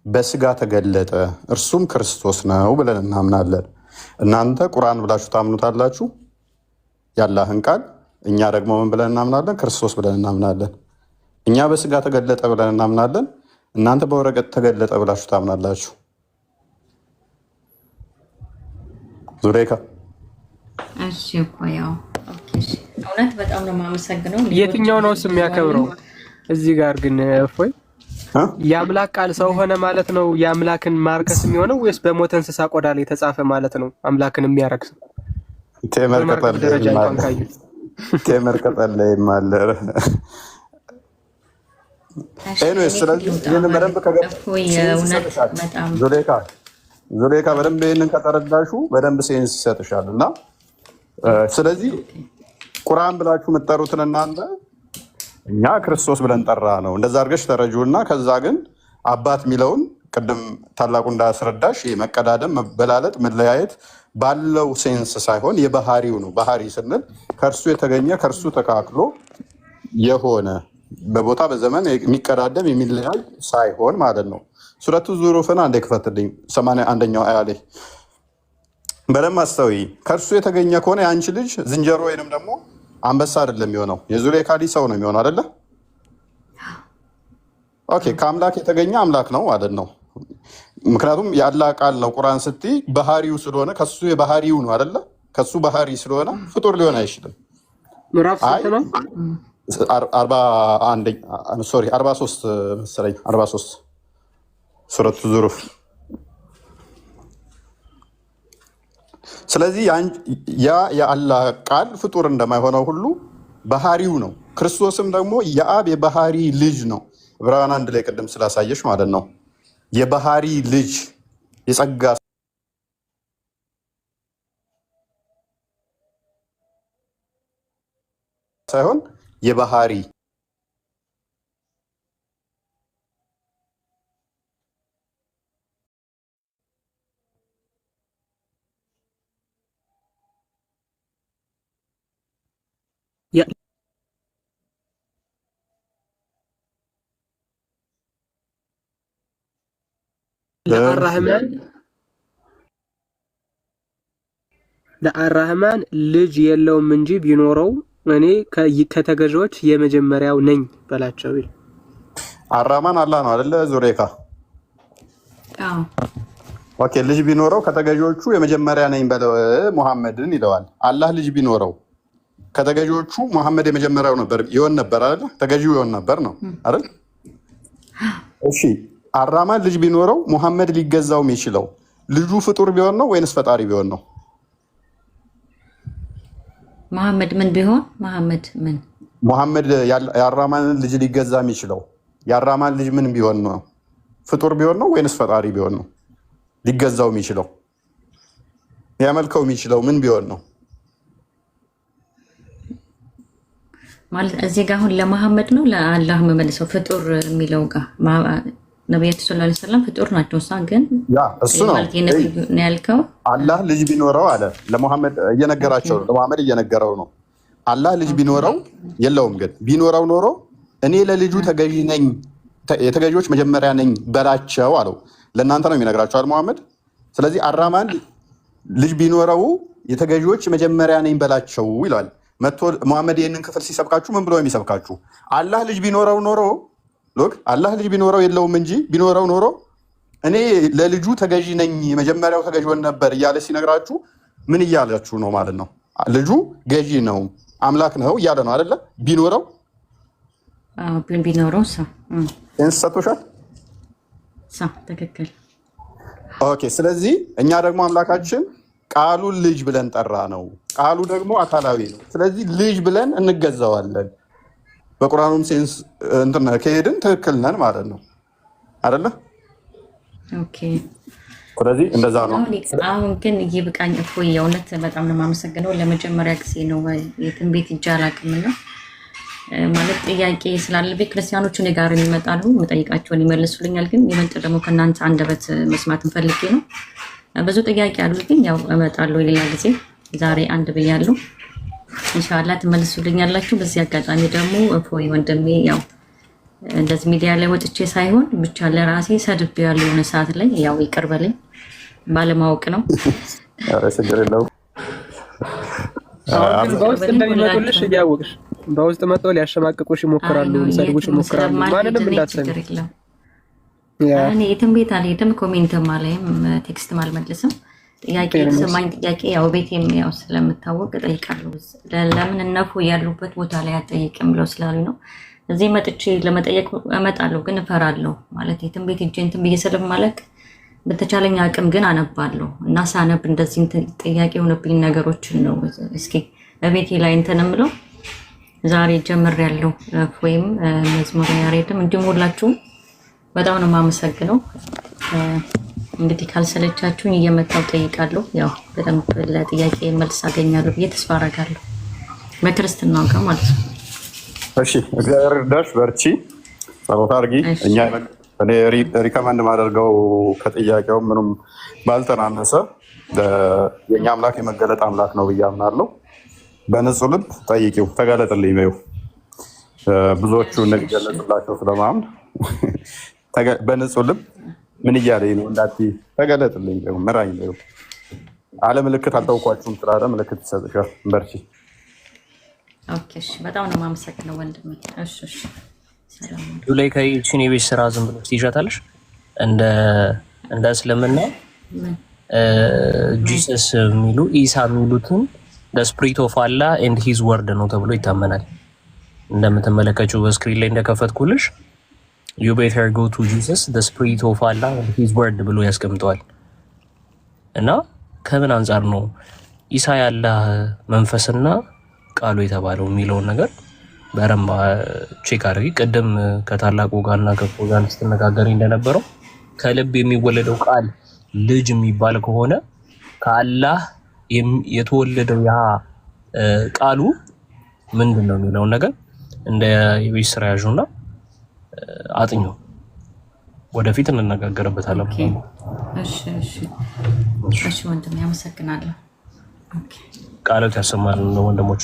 በስጋ ተገለጠ፣ እርሱም ክርስቶስ ነው ብለን እናምናለን። እናንተ ቁርአን ብላችሁ ታምኑታላችሁ ያላህን ቃል። እኛ ደግሞ ምን ብለን እናምናለን? ክርስቶስ ብለን እናምናለን። እኛ በስጋ ተገለጠ ብለን እናምናለን። እናንተ በወረቀት ተገለጠ ብላችሁ ታምናላችሁ። ዙሌካ እሺ እኮ ያው ኦኬ እሺ እውነት በጣም ነው የማመሰግነው። የትኛው ነው የሚያከብረው? እዚህ ጋር ግን እፎይ የአምላክ ቃል ሰው ሆነ ማለት ነው የአምላክን ማርከስ የሚሆነው ወይስ በሞተ እንስሳ ቆዳ ላይ የተጻፈ ማለት ነው አምላክን የሚያረክስ? ቴመር ቀጠል ላይ ማለረ ስለዚህ ይህንን በደንብ ዙሌካ በደንብ ይህንን ከተረዳሹ በደንብ ሴንስ ይሰጥሻል። እና ስለዚህ ቁርአን ብላችሁ የምትጠሩትን እናንተ እኛ ክርስቶስ ብለን ጠራ ነው እንደዛ አድርገሽ ተረጂው። እና ከዛ ግን አባት የሚለውን ቅድም ታላቁ እንዳስረዳሽ መቀዳደም፣ መበላለጥ፣ መለያየት ባለው ሴንስ ሳይሆን የባህሪው ነው። ባህሪ ስንል ከእርሱ የተገኘ ከእርሱ ተካክሎ የሆነ በቦታ በዘመን የሚቀዳደም የሚለያይ ሳይሆን ማለት ነው። ሱረቱ ዙሩፍን አንዴ ክፈትልኝ 81ኛው አያ ላይ በደንብ አስተውይ። ከእርሱ የተገኘ ከሆነ የአንቺ ልጅ ዝንጀሮ ወይንም ደግሞ አንበሳ አይደለም የሚሆነው፣ የዙሌካ ልጅ ሰው ነው የሚሆነው አይደለ? ኦኬ ከአምላክ የተገኘ አምላክ ነው ማለት ነው። ምክንያቱም የአላህ ቃል ነው። ቁርአን ስትይ ባህሪው ስለሆነ ከሱ የባህሪው ነው አይደለ? ከሱ ባህሪ ስለሆነ ፍጡር ሊሆን አይችልም። ምዕራፍ 3 ነው 43 መሰለኝ 43 ሱረቱ ዙሩፍ። ስለዚህ ያ የአላህ ቃል ፍጡር እንደማይሆነው ሁሉ ባህሪው ነው። ክርስቶስም ደግሞ የአብ የባህሪ ልጅ ነው። ዕብራውያን 1 ላይ ቅድም ስላሳየሽ ማለት ነው የባህሪ ልጅ የጸጋ ሳይሆን የባህሪ ለአራህማን ልጅ የለውም እንጂ ቢኖረው እኔ ከተገዢዎች የመጀመሪያው ነኝ በላቸው ይል። አራህማን አላህ ነው አይደለ? ዙሬካ ኦኬ። ልጅ ቢኖረው ከተገዢዎቹ የመጀመሪያ ነኝ በለው ሙሐመድን ይለዋል። አላህ ልጅ ቢኖረው ከተገዢዎቹ ሙሐመድ የመጀመሪያው ነበር ይሆን ነበር አይደል? ተገዢው ይሆን ነበር ነው አይደል? እሺ አራህማን ልጅ ቢኖረው ሙሐመድ ሊገዛው የሚችለው ልጁ ፍጡር ቢሆን ነው ወይንስ ፈጣሪ ቢሆን ነው? መሐመድ ምን ቢሆን ሙሐመድ የአራህማንን ልጅ ሊገዛ የሚችለው የአራህማን ልጅ ምን ቢሆን ነው? ፍጡር ቢሆን ነው ወይንስ ፈጣሪ ቢሆን ነው? ሊገዛው የሚችለው ሊያመልከው የሚችለው ምን ቢሆን ነው? ማለት እዚህ ጋር አሁን ለመሐመድ ነው ለአላህ መመልሰው ፍጡር የሚለው ጋር ነብያቱ ሰለላሁ ዐለይሂ ወሰለም ፍጡር ናቸው። ግን እሱ ነው ያልከው አላህ ልጅ ቢኖረው አለ ለሙሐመድ እየነገራቸው ነው። ለሙሐመድ እየነገረው ነው። አላህ ልጅ ቢኖረው የለውም፣ ግን ቢኖረው ኖሮ እኔ ለልጁ ተገዢ ነኝ፣ የተገዢዎች መጀመሪያ ነኝ በላቸው አለው። ለእናንተ ነው የሚነግራቸው አይደል ሙሐመድ። ስለዚህ አራህማን ልጅ ቢኖረው የተገዢዎች መጀመሪያ ነኝ በላቸው ይላል። መጥቶ ሙሐመድ ይህንን ክፍል ሲሰብካችሁ ምን ብሎ የሚሰብካችሁ? አላህ ልጅ ቢኖረው ኖሮ አላህ ልጅ ቢኖረው የለውም እንጂ ቢኖረው ኖሮ እኔ ለልጁ ተገዢ ነኝ የመጀመሪያው ተገዢ ሆን ነበር እያለ ሲነግራችሁ ምን እያላችሁ ነው ማለት ነው? ልጁ ገዢ ነው አምላክ ነው እያለ ነው አይደለ? ቢኖረው ሰጥቶሻል። ትክክል። ኦኬ። ስለዚህ እኛ ደግሞ አምላካችን ቃሉን ልጅ ብለን ጠራ ነው። ቃሉ ደግሞ አካላዊ ነው። ስለዚህ ልጅ ብለን እንገዛዋለን። በቁርአኑም ሴንስ እንትን ከሄድን ትክክል ነን ማለት ነው አይደለ? ኦኬ። ስለዚህ እንደዛ ነው። አሁን ግን ይብቃኝ። እፎይ የእውነት በጣም ነው የማመሰግነው። ለመጀመሪያ ጊዜ ነው የትም ቤት ሂጄ አላውቅምና ማለት ጥያቄ ስላለብኝ ክርስቲያኖች እኔ ጋር ይመጣሉ፣ መጠይቃቸውን ይመልሱልኛል። ግን ይበልጥ ደግሞ ከእናንተ አንደበት መስማት እንፈልጌ ነው። ብዙ ጥያቄ አሉ፣ ግን ያው እመጣለሁ ሌላ ጊዜ። ዛሬ አንድ ብያለሁ። ኢንሻአላህ ትመልሱልኛላችሁ። በዚህ አጋጣሚ ደግሞ እፎይ ወንድሜ ያው እንደዚህ ሚዲያ ላይ ወጥቼ ሳይሆን ብቻ ለራሴ ሰድብ ያለው የሆነ ሰዓት ላይ ያው ይቅር በለኝ፣ ባለማወቅ ነው። ኧረ ችግር የለውም። በውስጥ እንደሚመጡልሽ እያወቅሽ በውስጥ መጥተው ሊያሸማቅቁሽ ይሞክራሉ፣ ሊሰድቡሽ ይሞክራሉ። ማንንም እንዳትሰሚ። እኔ የትም ቤት አልሄድም፣ ኮሜንትም አላይም፣ ቴክስትም አልመልስም። ጥያቄ የተሰማኝ ጥያቄ ያው ቤቴም ያው ስለምታወቅ እጠይቃለሁ። ለምን እነፉ ያሉበት ቦታ ላይ አጠይቅም ብለው ስላሉ ነው። እዚህ መጥቼ ለመጠየቅ እመጣለሁ፣ ግን እፈራለሁ ማለት የትንቤት እጄ እንትን ብዬ ስለማለቅ በተቻለኝ አቅም ግን አነባለሁ እና ሳነብ እንደዚህ ጥያቄ የሆነብኝ ነገሮችን ነው እስኪ በቤቴ ላይ እንትን እምለው ዛሬ ጀምሬያለሁ። ወይም መዝሙር ያሬድም እንዲሁም ሁላችሁም በጣም ነው የማመሰግነው። እንግዲህ ካልሰለቻችሁኝ እየመጣሁ ጠይቃለሁ። ያው በጣም ለጥያቄ መልስ አገኛለሁ ብዬ ተስፋ አደርጋለሁ በክርስትናው ጋር ማለት ነው። እሺ እግዚአብሔር ይርዳሽ፣ በርቺ፣ ጸሎት አድርጊ። እኔ ሪከመንድ ማደርገው ከጥያቄው ምንም ባልተናነሰ የእኛ አምላክ የመገለጥ አምላክ ነው ብዬ አምናለሁ። በንጹህ ልብ ጠይቂው፣ ተገለጥልኝ በይው። ብዙዎቹ እንዲገለጽላቸው ስለማምን በንጹህ ልብ ምን እያለኝ ነው እንዳትዪ፣ ተገለጥልኝ በይው፣ ምራኝ በይው። አለ ምልክት አልተውኳችሁም ስላለ ምልክት ይሰጥሻል። በርቺ። ኦኬ፣ እሺ፣ በጣም ነው የማመሰግነው ወንድሜ። እሺ፣ እሺ፣ ሰላም ዱላይ ከይቺን የቤት ስራ ዝም ብሎ ትይዣታለሽ። እንደ እስልምና ጂሰስ የሚሉ ኢሳ የሚሉትን ስፕሪት ኦፍ አላ ኤንድ ሂዝ ወርድ ነው ተብሎ ይታመናል። እንደምትመለከችው በስክሪን ላይ እንደከፈትኩልሽ ዩ ቤተር ጎ ቱ ጂሰስ ስፕሪት ኦፍ አላ ኤንድ ሂዝ ወርድ ብሎ ያስቀምጠዋል። እና ከምን አንጻር ነው ኢሳ ያለ መንፈስና ቃሉ የተባለው የሚለውን ነገር በረማ ቼክ አድርጊ። ቅድም ከታላቁ ጋርና ከፎ ጋር ስትነጋገሪ እንደነበረው ከልብ የሚወለደው ቃል ልጅ የሚባል ከሆነ ከአላህ የተወለደው ያ ቃሉ ምንድን ነው የሚለውን ነገር እንደ የቤት ስራ ያዡና አጥኙ። ወደፊት እንነጋገርበታለን። እሺ፣ እሺ፣ እሺ ወንድሜ አመሰግናለሁ። ኦኬ፣ ቃሎት ያሰማልን ወንድሞች።